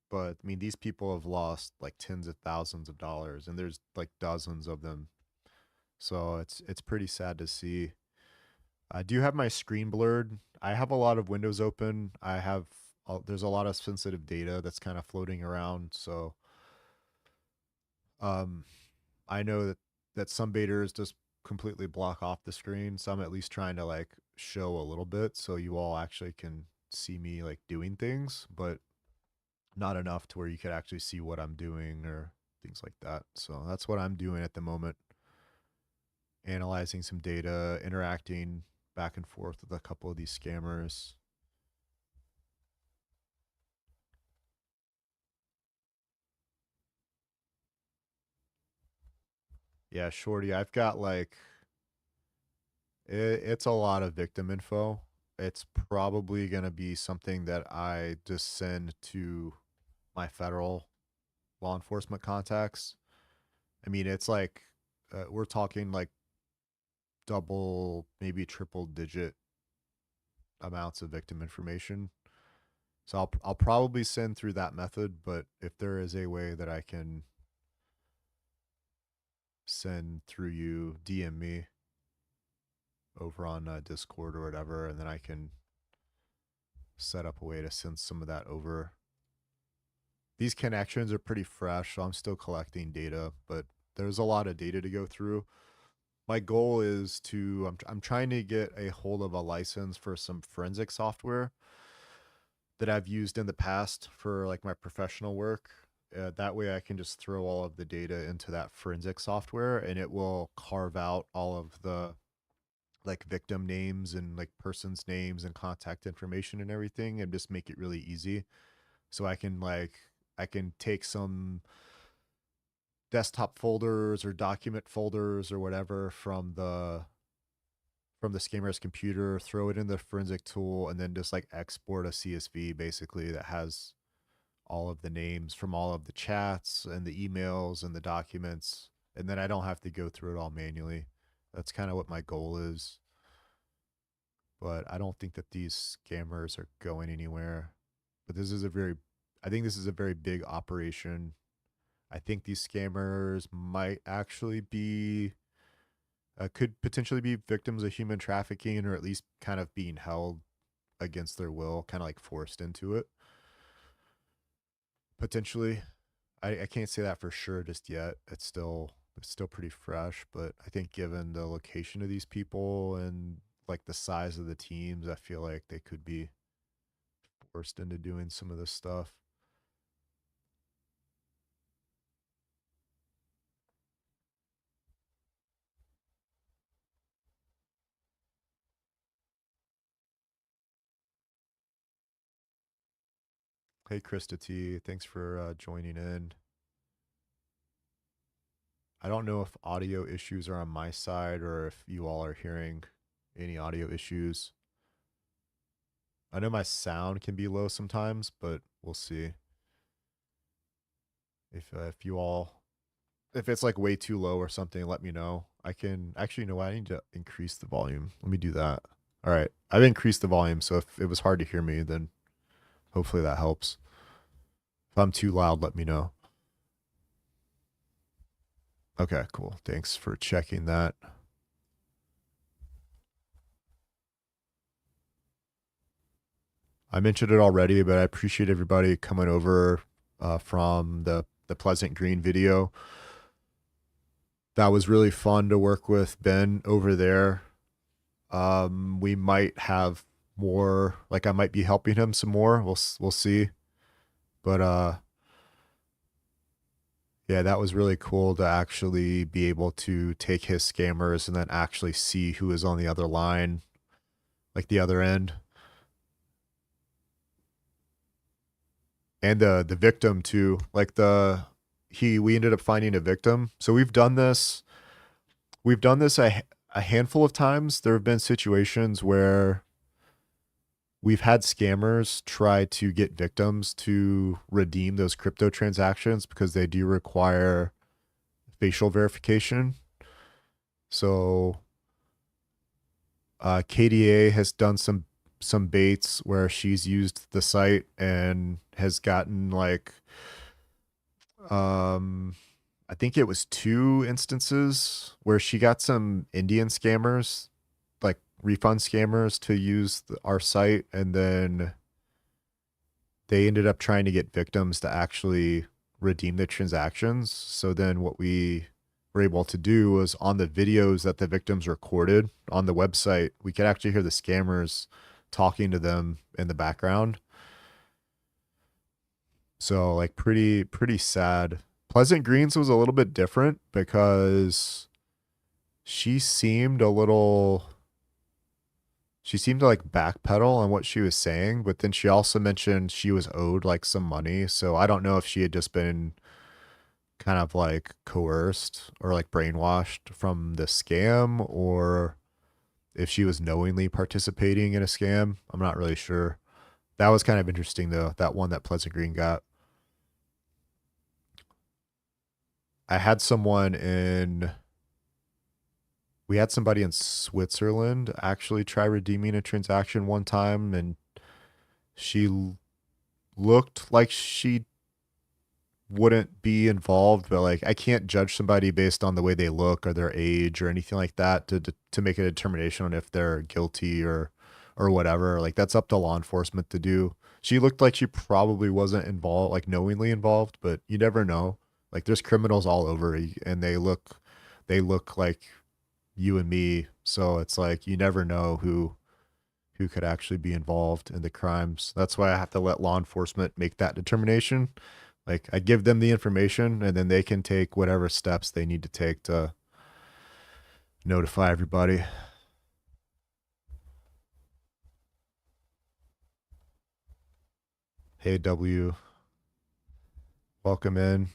but I mean these people have lost like tens of thousands of dollars and there's like dozens of them. So it's pretty sad to see. I do have my screen blurred. I have a lot of windows open. There's a lot of sensitive data that's kind of floating around, so um I know that some betas just completely block off the screen, so I'm at least trying to like show a little bit so you all actually can see me like doing things, but not enough to where you could actually see what I'm doing or things like that. So that's what I'm doing at the moment. Analyzing some data, interacting back and forth with a couple of these scammers. Yeah, Shorty, I've got it's a lot of victim info. It's probably going to be something that I just send to my federal law enforcement contacts. I mean, it's like we're talking like double, maybe triple digit amounts of victim information. So I'll probably send through that method, but if there is a way that I can send through you, DM me over on Discord or whatever, and then I can set up a way to send some of that over. These connections are pretty fresh, so I'm still collecting data, but there's a lot of data to go through. My goal is I'm trying to get a hold of a license for some forensic software that I've used in the past for like my professional work. That way I can just throw all of the data into that forensic software and it will carve out all of the like victim names and like person's names and contact information and everything and just make it really easy. So I can take some desktop folders or document folders or whatever from the scammer's computer, throw it in the forensic tool, and then just like export a CSV basically that has all of the names from all of the chats and the emails and the documents. And then I don't have to go through it all manually. That's kind of what my goal is. But I don't think that these scammers are going anywhere. But I think this is a very big operation. I think these scammers might actually be could potentially be victims of human trafficking or at least kind of being held against their will, kind of like forced into it. Potentially. I can't say that for sure just yet. It's still pretty fresh, but I think given the location of these people and like the size of the teams, I feel like they could be forced into doing some of this stuff. Hey, Krista T, thanks for joining in. I don't know if audio issues are on my side or if you all are hearing any audio issues. I know my sound can be low sometimes, but we'll see. If you all, if it's like way too low or something, let me know. I can actually, you know what? I need to increase the volume. Let me do that. All right. I've increased the volume. So if it was hard to hear me, then hopefully that helps. If I'm too loud, let me know. Okay, cool. Thanks for checking that. I mentioned it already, but I appreciate everybody coming over from the Pleasant Green video. That was really fun to work with Ben over there. We might have more, like I might be helping him some more. We'll see. But yeah, that was really cool to actually be able to take his scammers and then actually see who is on the other line, like the other end. And the victim too. Like we ended up finding a victim. So we've done this a handful of times. There have been situations where we've had scammers try to get victims to redeem those crypto transactions because they do require facial verification. So KDA has done some baits where she's used the site and has gotten like I think it was 2 instances where she got some Indian scammers, like refund scammers, to use our site, and then they ended up trying to get victims to actually redeem the transactions. So then what we were able to do was on the videos that the victims recorded on the website, we could actually hear the scammers talking to them in the background. So like pretty sad. Pleasant Greens was a little bit different because she seemed a little she seemed to like backpedal on what she was saying, but then she also mentioned she was owed like some money. So I don't know if she had just been kind of like coerced or like brainwashed from the scam or if she was knowingly participating in a scam. I'm not really sure. That was kind of interesting though, that one that Pleasant Green got. I had someone in we had somebody in Switzerland actually try redeeming a transaction one time, and she looked like she wouldn't be involved, but like I can't judge somebody based on the way they look or their age or anything like that to make a determination on if they're guilty or whatever. Like that's up to law enforcement to do. She looked like she probably wasn't involved, like knowingly involved, but you never know. Like there's criminals all over and they look like you and me. So it's like you never know who could actually be involved in the crimes. That's why I have to let law enforcement make that determination. Like I give them the information and then they can take whatever steps they need to take to notify everybody. Hey W, welcome in.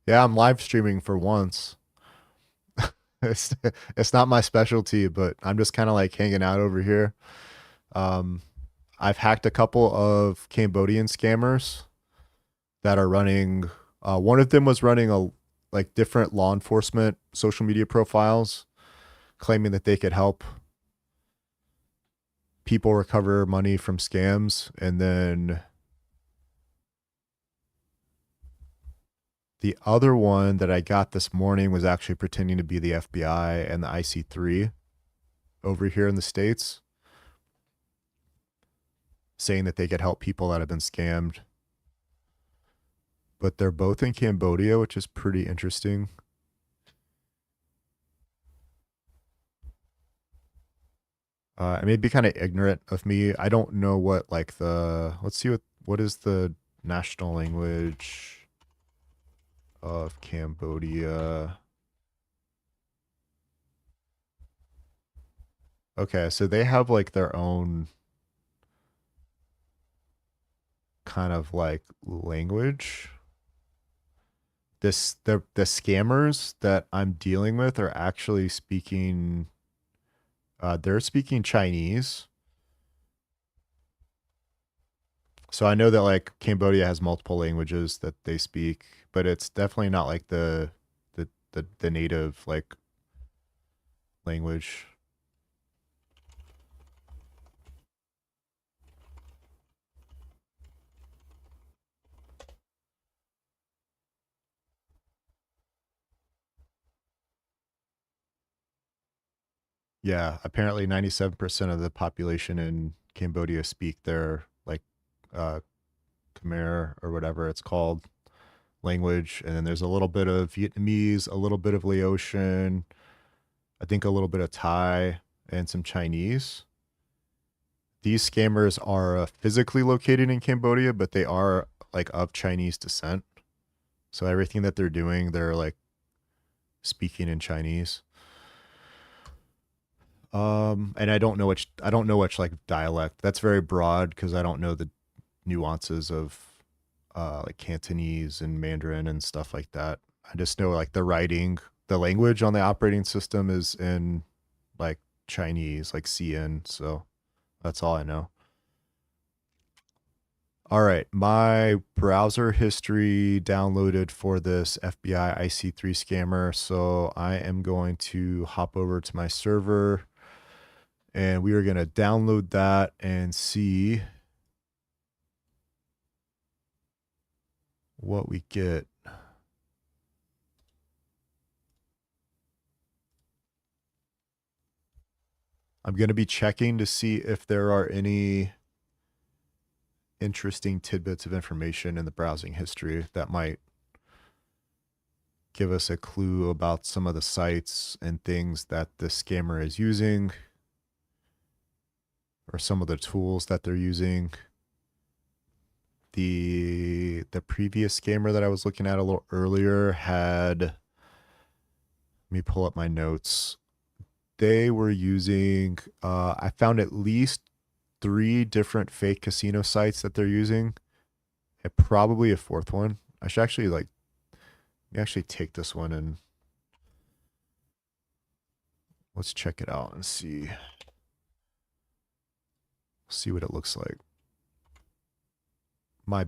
Yeah, I'm live streaming for once. it's it's not my specialty, but I'm just kind of like hanging out over here. Um, I've hacked a couple of Cambodian scammers that are running. One of them was running a like different law enforcement social media profiles, claiming that they could help people recover money from scams, and then the other one that I got this morning was actually pretending to be the FBI and the IC3 over here in the States, saying that they could help people that have been scammed. But they're both in Cambodia, which is pretty interesting. It may be kind of ignorant of me. I don't know what like the let's see what is the national language of Cambodia. Okay, so they have like their own kind of like language. The scammers that I'm dealing with are actually speaking they're speaking Chinese. So I know that like Cambodia has multiple languages that they speak, but it's definitely not like the native like language. Yeah, apparently 97% of the population in Cambodia speak their like uh Khmer or whatever it's called language, and then there's a little bit of Vietnamese, a little bit of Laotian, I think a little bit of Thai, and some Chinese. These scammers are physically located in Cambodia, but they are like of Chinese descent. So everything that they're doing, they're like speaking in Chinese. And I don't know which like dialect. That's very broad because I don't know the nuances of like Cantonese and Mandarin and stuff like that. I just know like the writing, the language on the operating system is in like Chinese, like CN. So that's all I know. All right, my browser history downloaded for this FBI IC3 scammer. So I am going to hop over to my server and we are going to download that and see what we get. I'm going to be checking to see if there are any interesting tidbits of information in the browsing history that might give us a clue about some of the sites and things that the scammer is using or some of the tools that they're using. The previous scammer that I was looking at a little earlier had, let me pull up my notes. They were using I found at least 3 different fake casino sites that they're using, and probably a 4th one. I should actually like actually take this one and let's check it out and see what it looks like. My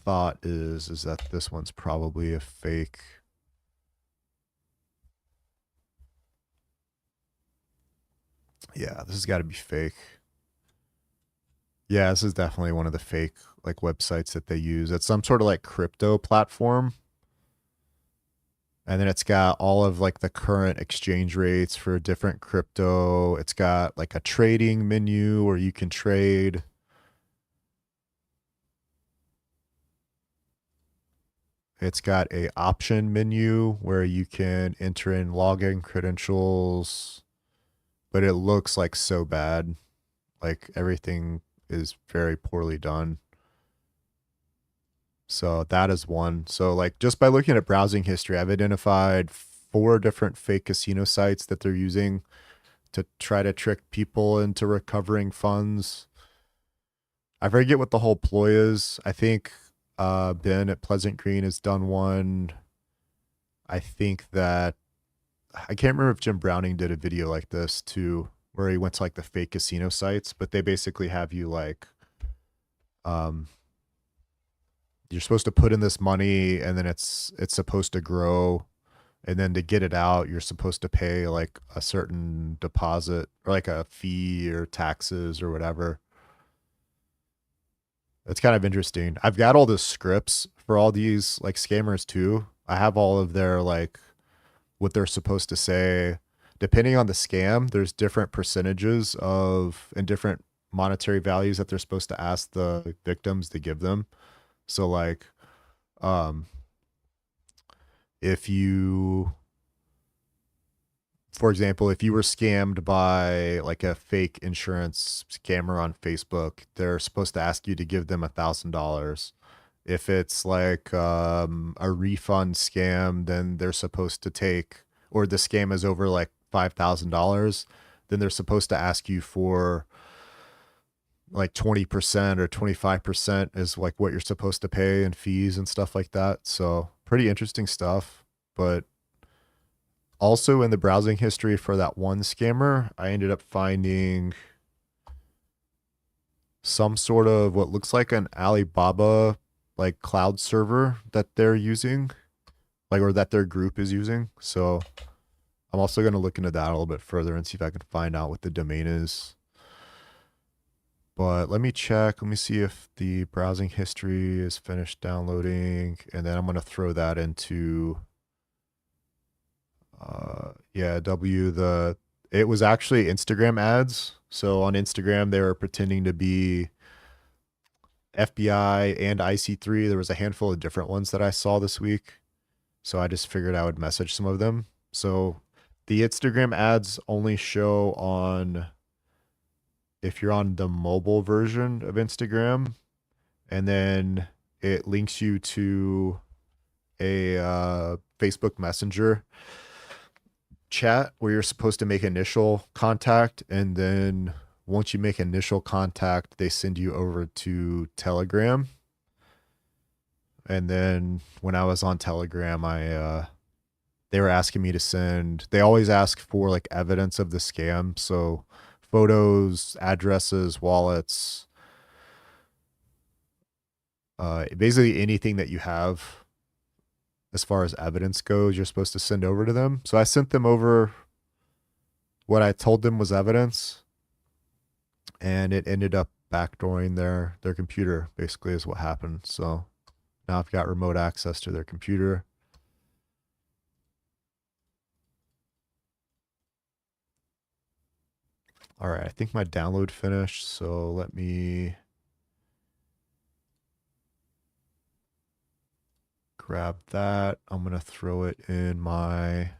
thought is that this one's probably a fake. Yeah, this has got to be fake. Yeah, this is definitely one of the fake like websites that they use. It's some sort of like crypto platform. And then it's got all of like the current exchange rates for different crypto. It's got like a trading menu where you can trade. It's got a option menu where you can enter in login credentials, but it looks like so bad. Like everything is very poorly done. So that is one. So like just by looking at browsing history, I've identified 4 different fake casino sites that they're using to try to trick people into recovering funds. I forget what the whole ploy is. I think Ben at Pleasant Green has done one. I think that I can't remember if Jim Browning did a video like this too, where he went to like the fake casino sites, but they basically have you like um you're supposed to put in this money and then it's supposed to grow, and then to get it out you're supposed to pay like a certain deposit or like a fee or taxes or whatever. It's kind of interesting. I've got all the scripts for all these like scammers too. I have all of their like what they're supposed to say. Depending on the scam, there's different percentages of and different monetary values that they're supposed to ask the victims to give them. So like um if you for example, if you were scammed by like a fake insurance scammer on Facebook, they're supposed to ask you to give them $1,000. If it's like a refund scam, then they're supposed to take, or the scam is over like $5,000, then they're supposed to ask you for like 20% or 25% is like what you're supposed to pay in fees and stuff like that. So pretty interesting stuff. But also in the browsing history for that one scammer, I ended up finding some sort of what looks like an Alibaba like cloud server that they're using, like, or that their group is using. So I'm also going to look into that a little bit further and see if I can find out what the domain is. But let me check. Let me see if the browsing history is finished downloading, and then I'm going to throw that into it was actually Instagram ads. So on Instagram, they were pretending to be FBI and IC3. There was a handful of different ones that I saw this week. So I just figured I would message some of them. So the Instagram ads only show on, if you're on the mobile version of Instagram, and then it links you to a Facebook Messenger chat where you're supposed to make initial contact, and then once you make initial contact, they send you over to Telegram. And then when I was on Telegram, they were asking me to send, they always ask for like evidence of the scam. So photos, addresses, wallets, basically anything that you have as far as evidence goes, you're supposed to send over to them. So I sent them over what I told them was evidence, and it ended up backdooring their computer, basically is what happened. So now I've got remote access to their computer. All right, I think my download finished, so let me grab that. I'm going to throw it in my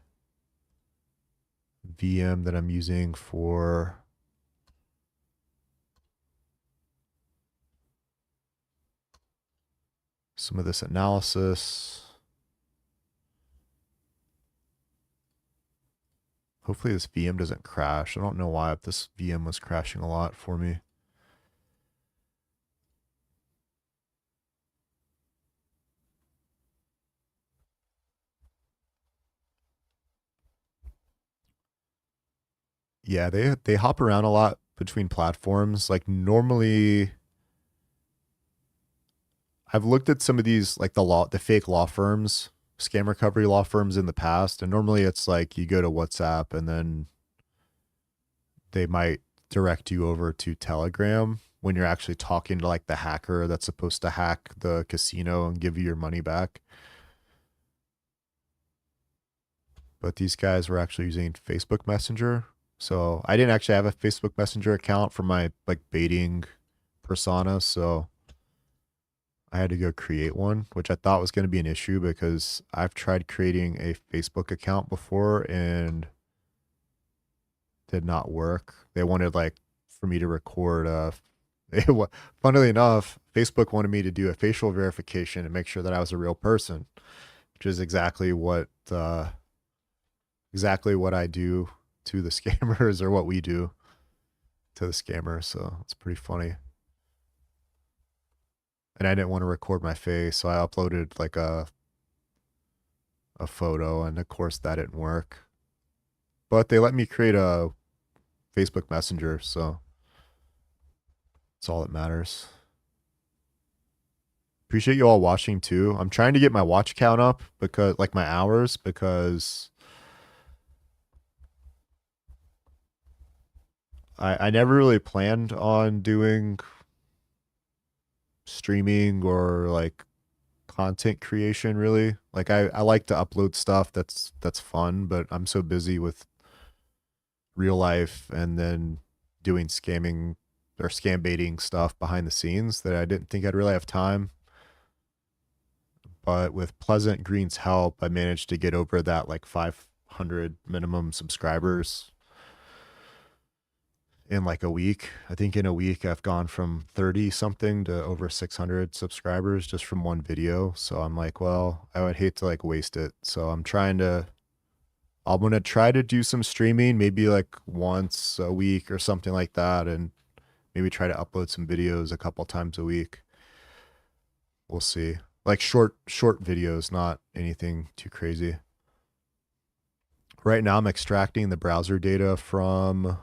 VM that I'm using for some of this analysis. Hopefully this VM doesn't crash. I don't know why this VM was crashing a lot for me. Yeah, they hop around a lot between platforms. Like normally I've looked at some of these, like the fake law firms, scam recovery law firms in the past, and normally it's like you go to WhatsApp and then they might direct you over to Telegram when you're actually talking to like the hacker that's supposed to hack the casino and give you your money back. But these guys were actually using Facebook Messenger. So I didn't actually have a Facebook Messenger account for my like baiting persona, so I had to go create one, which I thought was going to be an issue because I've tried creating a Facebook account before and did not work. They wanted like for me to record funnily enough, Facebook wanted me to do a facial verification and make sure that I was a real person, which is exactly what I do to the scammers, or what we do to the scammers. So it's pretty funny. And I didn't want to record my face, so I uploaded like a photo, and of course that didn't work. But they let me create a Facebook Messenger, so that's all that matters. Appreciate you all watching too. I'm trying to get my watch count up, because like my hours, because I never really planned on doing streaming or like content creation really. Like I like to upload stuff that's fun, but I'm so busy with real life and then doing scamming or scam baiting stuff behind the scenes that I didn't think I'd really have time. But with Pleasant Green's help, I managed to get over that like 500 600 minimum subscribers in like a week. I think in a week I've gone from 30 something to over 600 subscribers just from one video. So I'm like, well, I would hate to like waste it. So I'm gonna try to do some streaming, maybe like once a week or something like that, and maybe try to upload some videos a couple times a week. We'll see. Like short videos, not anything too crazy. Right now I'm extracting the browser data from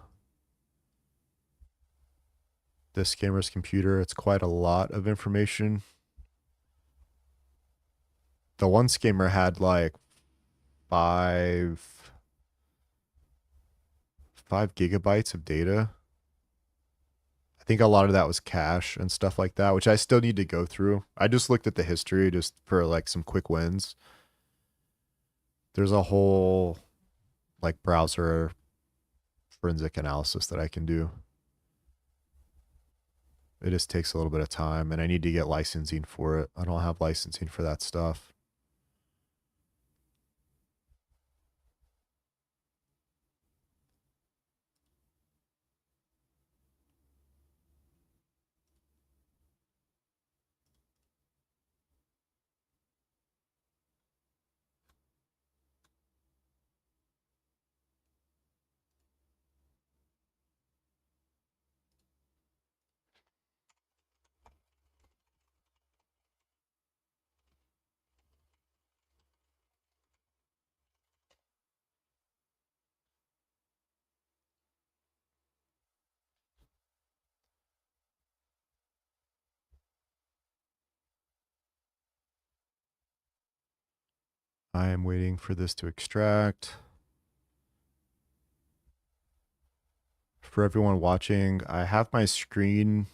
this scammer's computer. It's quite a lot of information. The one scammer had like 5 gigabytes of data. I think a lot of that was cache and stuff like that, which I still need to go through. I just looked at the history just for like some quick wins. There's a whole like browser forensic analysis that I can do. It just takes a little bit of time, and I need to get licensing for it. I don't have licensing for that stuff. I am waiting for this to extract. For everyone watching, I have my screen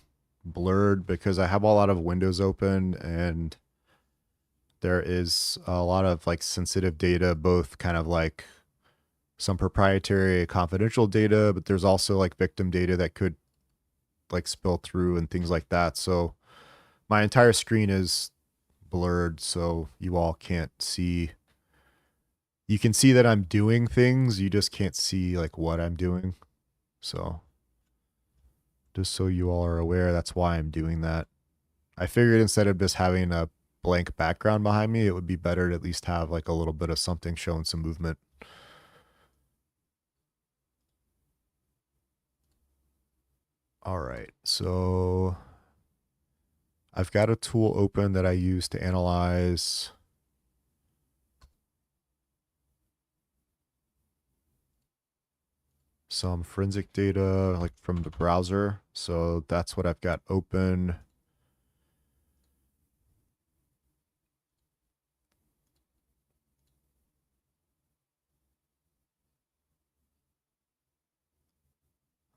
blurred because I have a lot of windows open, and there is a lot of like sensitive data, both kind of like some proprietary confidential data, but there's also like victim data that could like spill through and things like that. So my entire screen is blurred, so you all can't see. You can see that I'm doing things, you just can't see like what I'm doing. So just so you all are aware, that's why I'm doing that. I figured instead of just having a blank background behind me, it would be better to at least have like a little bit of something showing some movement. All right, so I've got a tool open that I use to analyze some forensic data like from the browser. So that's what I've got open.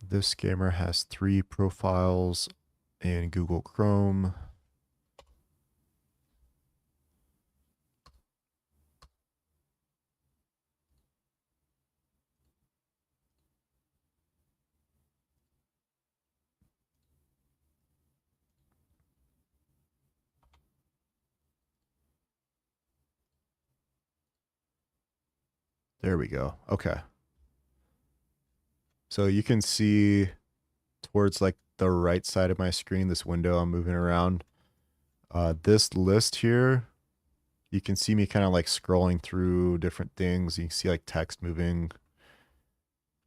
This scammer has 3 profiles in Google Chrome. There we go. Okay. So you can see towards like the right side of my screen, this window I'm moving around. This list here, you can see me kind of like scrolling through different things. You can see like text moving.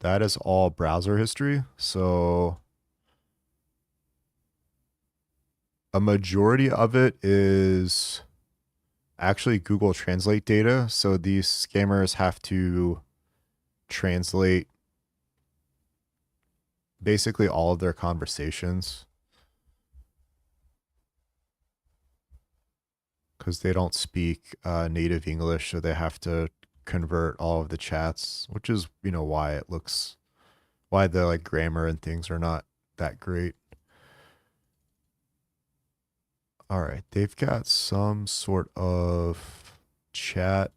That is all browser history. So a majority of it is actually Google Translate data. So these scammers have to translate basically all of their conversations because they don't speak native English, so they have to convert all of the chats, which is, you know, why the like grammar and things are not that great. All right, they've got some sort of chat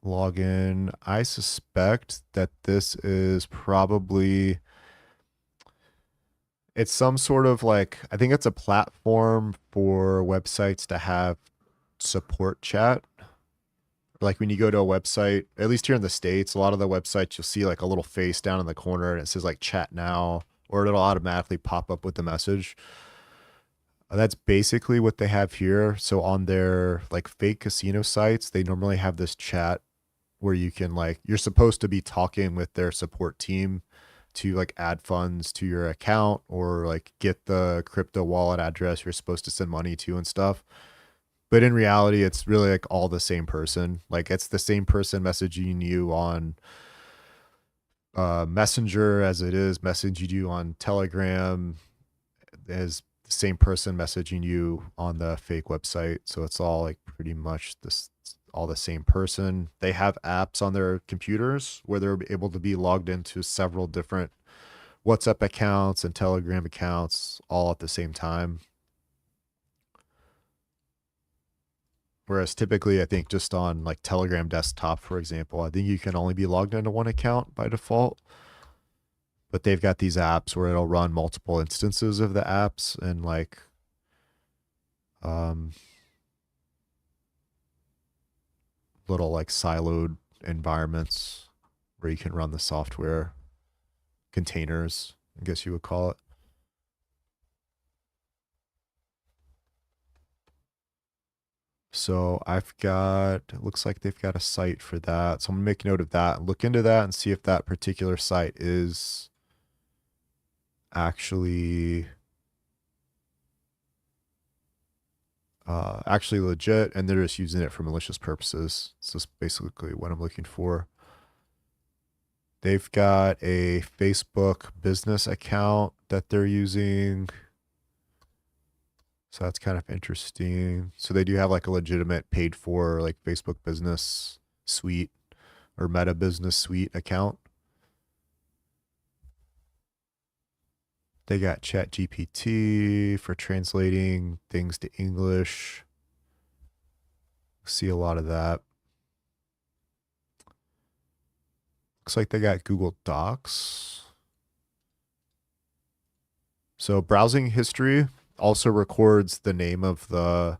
login. I suspect that this is probably, it's some sort of like, I think it's a platform for websites to have support chat. Like when you go to a website, at least here in the States, a lot of the websites you'll see like a little face down in the corner and it says like chat now, or it'll automatically pop up with the message. That's basically what they have here. So on their like fake casino sites, they normally have this chat where you can like, you're supposed to be talking with their support team to like add funds to your account or like get the crypto wallet address you're supposed to send money to and stuff. But in reality, it's really like all the same person. Like it's the same person messaging you on Messenger as it is messaging you on Telegram, as the same person messaging you on the fake website. So it's all like pretty much this, all the same person. They have apps on their computers where they're able to be logged into several different WhatsApp accounts and Telegram accounts all at the same time. Whereas typically, I think just on like Telegram desktop, for example, I think you can only be logged into one account by default. But they've got these apps where it'll run multiple instances of the apps and like little like siloed environments where you can run the software containers, I guess you would call it. So I've got, it looks like they've got a site for that. So I'm gonna make note of that, look into that and see if that particular site is actually actually legit and they're just using it for malicious purposes. So that's basically what I'm looking for. They've got a Facebook business account that they're using. So that's kind of interesting. So they do have like a legitimate paid for like Facebook business suite or Meta business suite account. They got ChatGPT for translating things to English. See a lot of that. Looks like they got Google Docs. So browsing history also records the name of the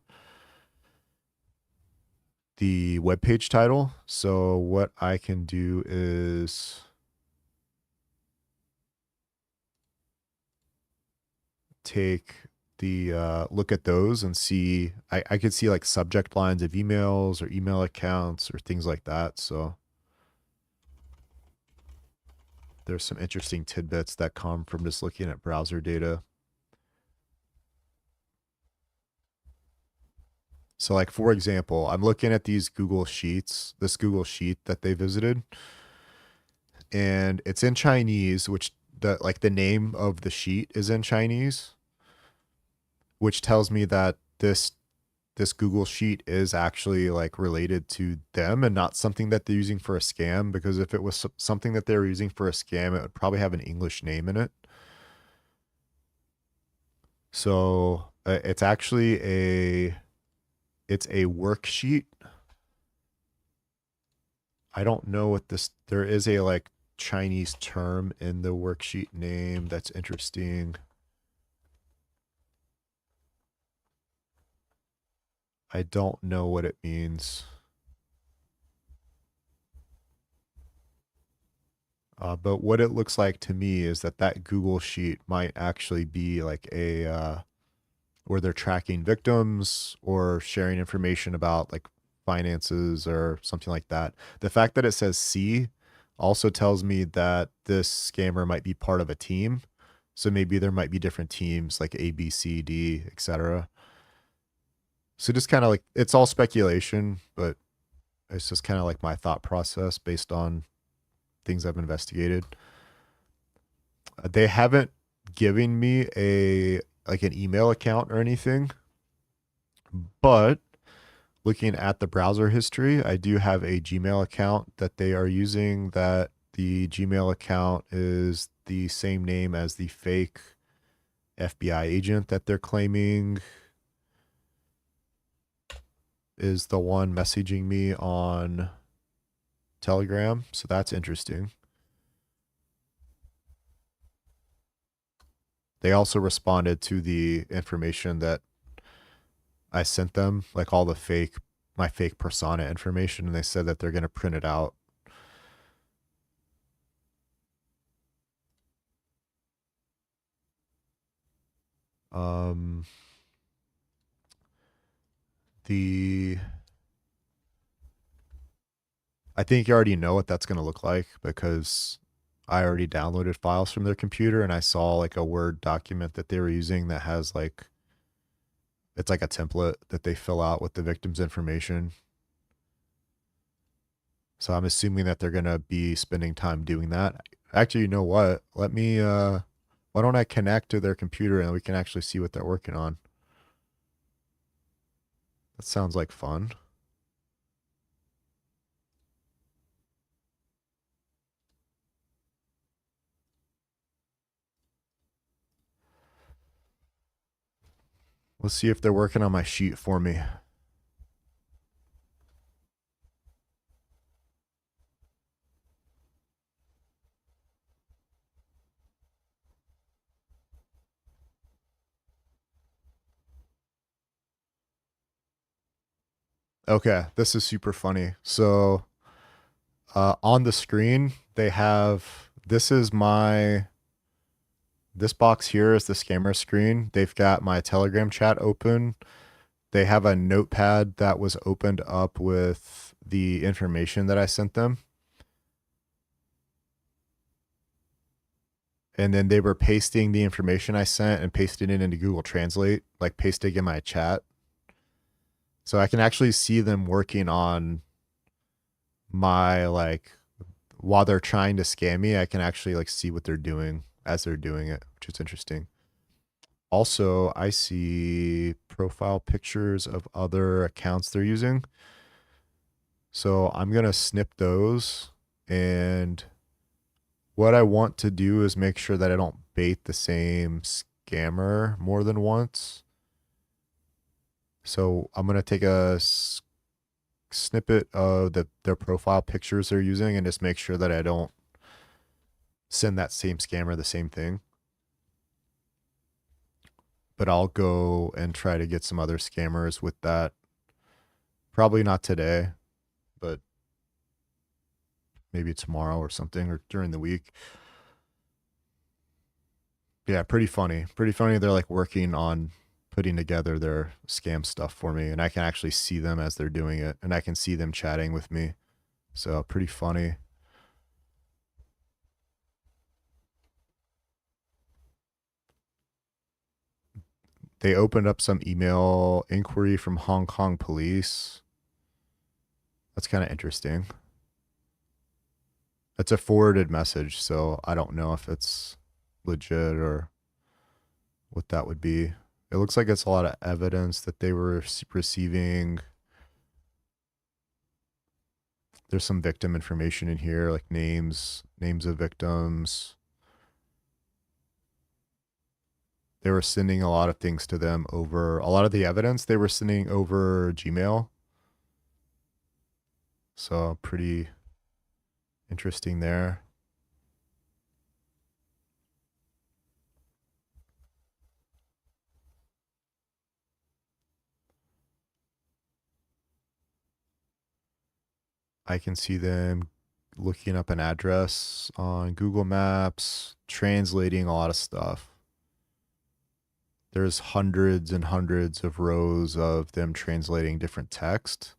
web page title. So what I can do is take the look at those and see, I could see like subject lines of emails or email accounts or things like that. So there's some interesting tidbits that come from just looking at browser data. So like, for example, I'm looking at these Google Sheets, this Google Sheet that they visited, and it's in Chinese, which the name of the sheet is in Chinese, which tells me that this Google Sheet is actually like related to them and not something that they're using for a scam, because if it was something that they were using for a scam, it would probably have an English name in it. So it's actually it's a worksheet. I don't know what this, there is a like Chinese term in the worksheet name that's interesting. I don't know what it means. But what it looks like to me is that Google Sheet might actually be like a where they're tracking victims or sharing information about like finances or something like that. The fact that it says C also tells me that this scammer might be part of a team. So maybe there might be different teams like A, B, C, D, etc. So just kind of like, it's all speculation, but it's just kind of like my thought process based on things I've investigated. They haven't given me like an email account or anything, but looking at the browser history, I do have a Gmail account that they are using, that the Gmail account is the same name as the fake FBI agent that they're claiming is the one messaging me on Telegram. So that's interesting. They also responded to the information that I sent them, like all the fake my fake persona information, and they said that they're going to print it out. I think you already know what that's going to look like because I already downloaded files from their computer and I saw like a Word document that they were using that has like, it's like a template that they fill out with the victim's information. So I'm assuming that they're going to be spending time doing that. Actually, you know what? Let me, why don't I connect to their computer and we can actually see what they're working on? That sounds like fun. Let's see if they're working on my sheet for me. Okay, this is super funny. So on the screen, they have, this box here is the scammer screen. They've got my Telegram chat open. They have a notepad that was opened up with the information that I sent them. And then they were pasting the information I sent and pasting it into Google Translate, like pasting in my chat. So I can actually see them working on my, like, while they're trying to scam me, I can actually like see what they're doing as they're doing it, which is interesting. Also, I see profile pictures of other accounts they're using. So I'm going to snip those. And what I want to do is make sure that I don't bait the same scammer more than once. So I'm going to take a snippet of their profile pictures they're using and just make sure that I don't send that same scammer the same thing. But I'll go and try to get some other scammers with that. Probably not today, but maybe tomorrow or something, or during the week. Yeah, pretty funny. Pretty funny. They're like working on putting together their scam stuff for me, and I can actually see them as they're doing it, and I can see them chatting with me. So pretty funny. They opened up some email inquiry from Hong Kong police. That's kind of interesting. It's a forwarded message, so I don't know if it's legit or what that would be. It looks like it's a lot of evidence that they were receiving. There's some victim information in here, like names of victims. They were sending a lot of things to them over, a lot of the evidence they were sending over Gmail. So pretty interesting there. I can see them looking up an address on Google Maps, translating a lot of stuff. There's hundreds and hundreds of rows of them translating different text.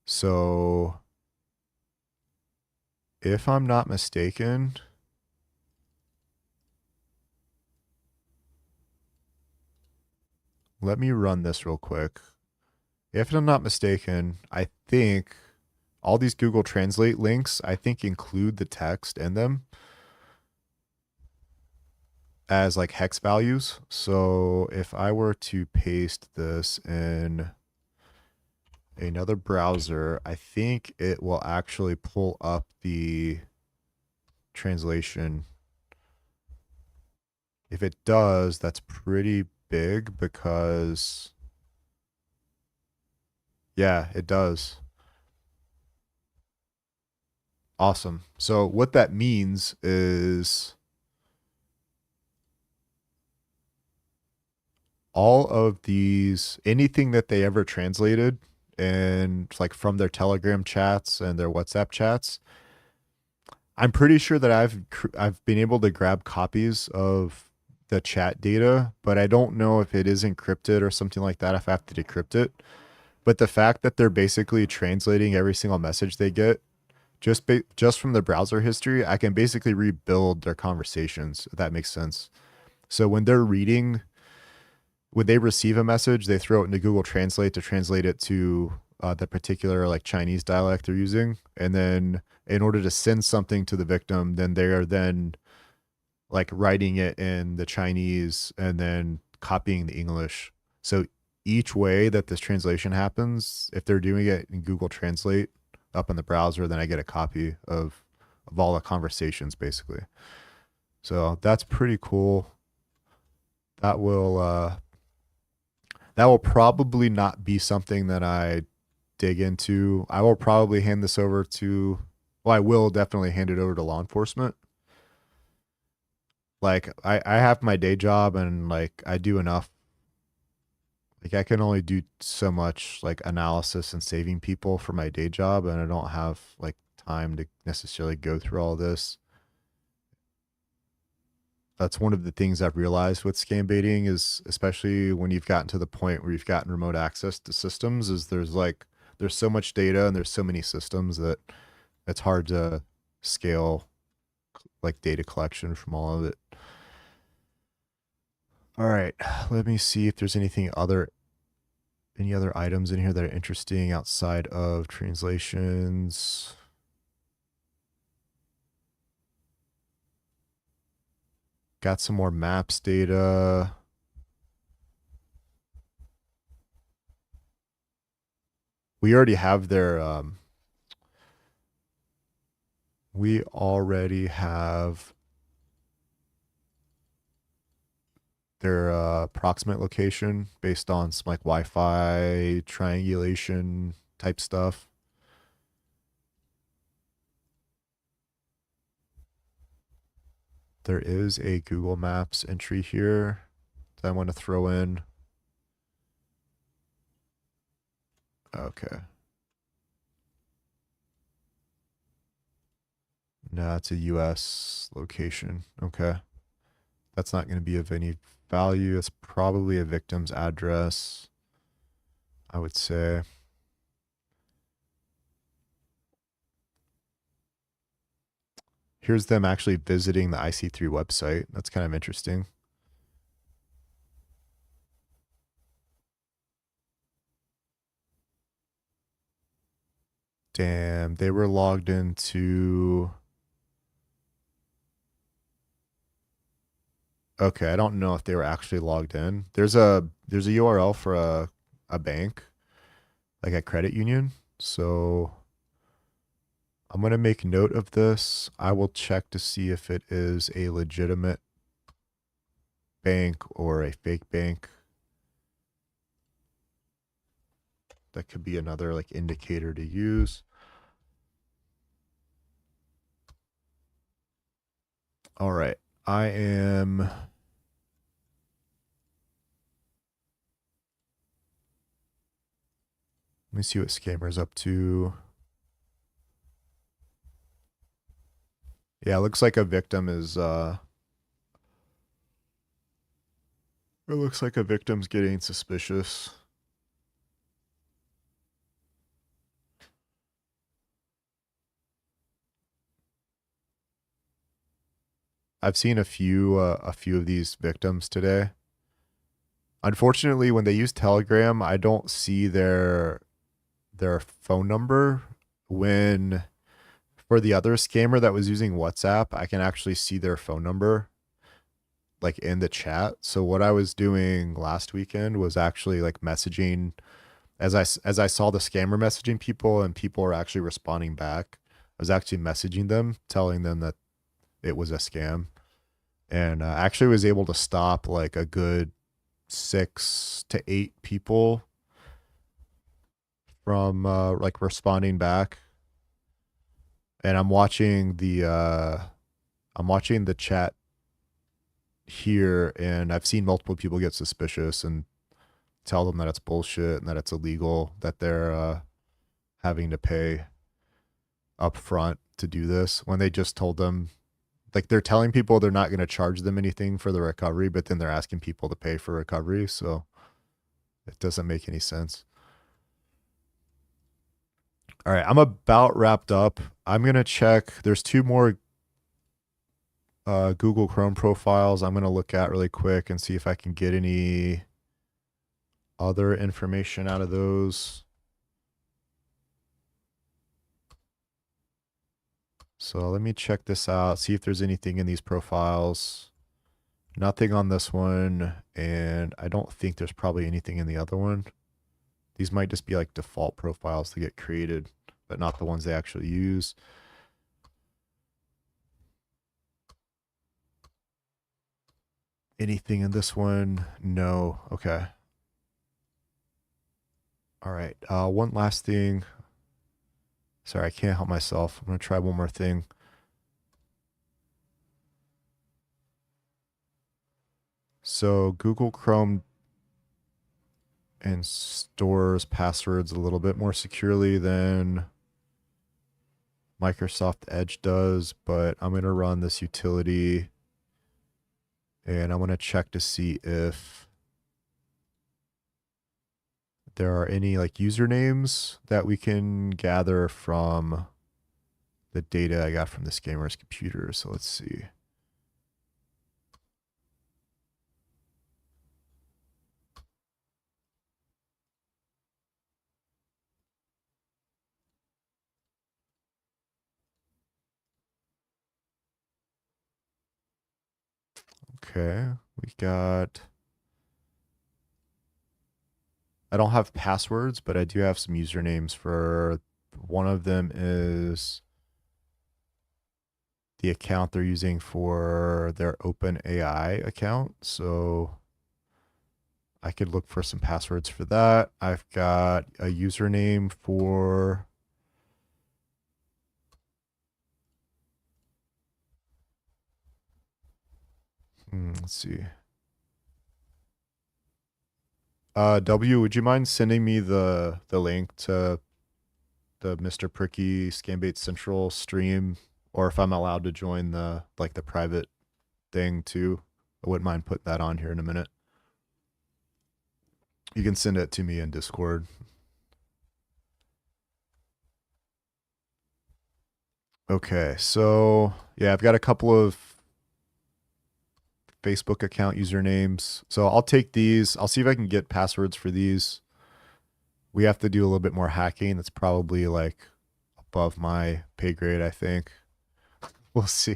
So if I'm not mistaken, let me run this real quick. If I'm not mistaken, I think all these Google Translate links, I think, include the text in them as like hex values. So if I were to paste this in another browser, I think it will actually pull up the translation. If it does, that's pretty big because, yeah, it does. Awesome. So what that means is all of these, anything that they ever translated and like from their Telegram chats and their WhatsApp chats. I'm pretty sure that I've been able to grab copies of the chat data, but I don't know if it is encrypted or something like that, if I have to decrypt it. But the fact that they're basically translating every single message they get just from the browser history, I can basically rebuild their conversations, if that makes sense. So when they receive a message, they throw it into Google Translate to translate it to the particular like Chinese dialect they're using. And then in order to send something to the victim, then they are then like writing it in the Chinese and then copying the English. So each way that this translation happens, if they're doing it in Google Translate up in the browser, then I get a copy of all the conversations basically. So that's pretty cool. That will probably not be something that I dig into. I will probably hand this over to, well, I will definitely hand it over to law enforcement. Like I have my day job and like I do enough. Like I can only do so much like analysis and saving people for my day job, and I don't have like time to necessarily go through all this. That's one of the things I've realized with scam baiting is, especially when you've gotten to the point where you've gotten remote access to systems, is there's so much data and there's so many systems that it's hard to scale like data collection from all of it. All right, let me see if there's any other items in here that are interesting outside of translations. Got some more maps data. We already have their approximate location based on some like Wi-Fi triangulation type stuff. There is a Google Maps entry here that I want to throw in. Okay. No, it's a US location. Okay. That's not going to be of any value. It's probably a victim's address, I would say. Here's them actually visiting the IC3 website. That's kind of interesting. Damn, they were logged into... Okay, I don't know if they were actually logged in. There's a URL for a bank, like a credit union. So I'm going to make note of this. I will check to see if it is a legitimate bank or a fake bank. That could be another like indicator to use. All right. Let me see what Scammer's up to. Yeah, it looks like a victim is it looks like a victim's getting suspicious. I've seen a few of these victims today. Unfortunately, when they use Telegram, I don't see their phone number. When for the other scammer that was using WhatsApp, I can actually see their phone number like in the chat. So what I was doing last weekend was actually like messaging as I saw the scammer messaging people and people are actually responding back. I was actually messaging them, telling them that it was a scam, and actually was able to stop like a good 6 to 8 people from like responding back. And I'm watching the chat here, and I've seen multiple people get suspicious, and tell them that it's bullshit and that it's illegal, that they're having to pay up front to do this when they just told them, like, they're telling people they're not going to charge them anything for the recovery, but then they're asking people to pay for recovery. So it doesn't make any sense. All right, I'm about wrapped up. I'm going to check. There's 2 more Google Chrome profiles I'm going to look at really quick and see if I can get any other information out of those. So let me check this out, see if there's anything in these profiles. Nothing on this one, and I don't think there's probably anything in the other one. These might just be like default profiles to get created, but not the ones they actually use. Anything in this one? No. Okay. All right. One last thing. Sorry, I can't help myself. I'm going to try one more thing. So Google Chrome and stores passwords a little bit more securely than Microsoft Edge does, but I'm going to run this utility and I'm going to check to see if there are any like usernames that we can gather from the data I got from this gamer's computer. So let's see. Okay, we got, I don't have passwords, but I do have some usernames. For one of them is the account they're using for their OpenAI account. So I could look for some passwords for that. I've got a username for let's see. W, would you mind sending me the link to the Mr. Pricky Scambait Central stream, or if I'm allowed to join the like the private thing too? I wouldn't mind putting that on here in a minute. You can send it to me in Discord. Okay, so yeah, I've got a couple of Facebook account usernames. So I'll take these. I'll see if I can get passwords for these. We have to do a little bit more hacking. That's probably like above my pay grade, I think. We'll see.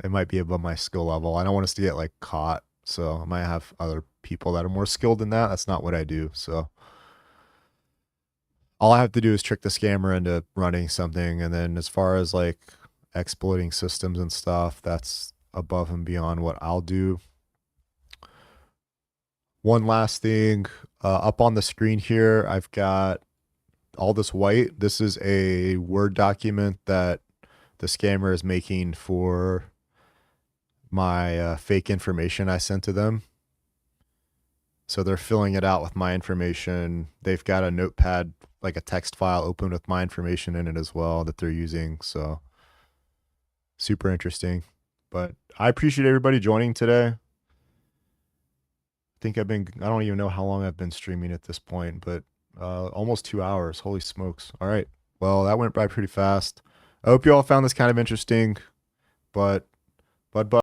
It might be above my skill level. I don't want us to get like caught. So I might have other people that are more skilled than that. That's not what I do. So all I have to do is trick the scammer into running something. And then as far as like exploiting systems and stuff, that's above and beyond what I'll do. One last thing, up on the screen here, I've got all this white. This is a Word document that the scammer is making for my fake information I sent to them. So they're filling it out with my information. They've got a notepad, like a text file open with my information in it as well that they're using. So super interesting. But I appreciate everybody joining today. I think I don't even know how long I've been streaming at this point, but almost 2 hours. Holy smokes. All right. Well, that went by pretty fast. I hope you all found this kind of interesting, but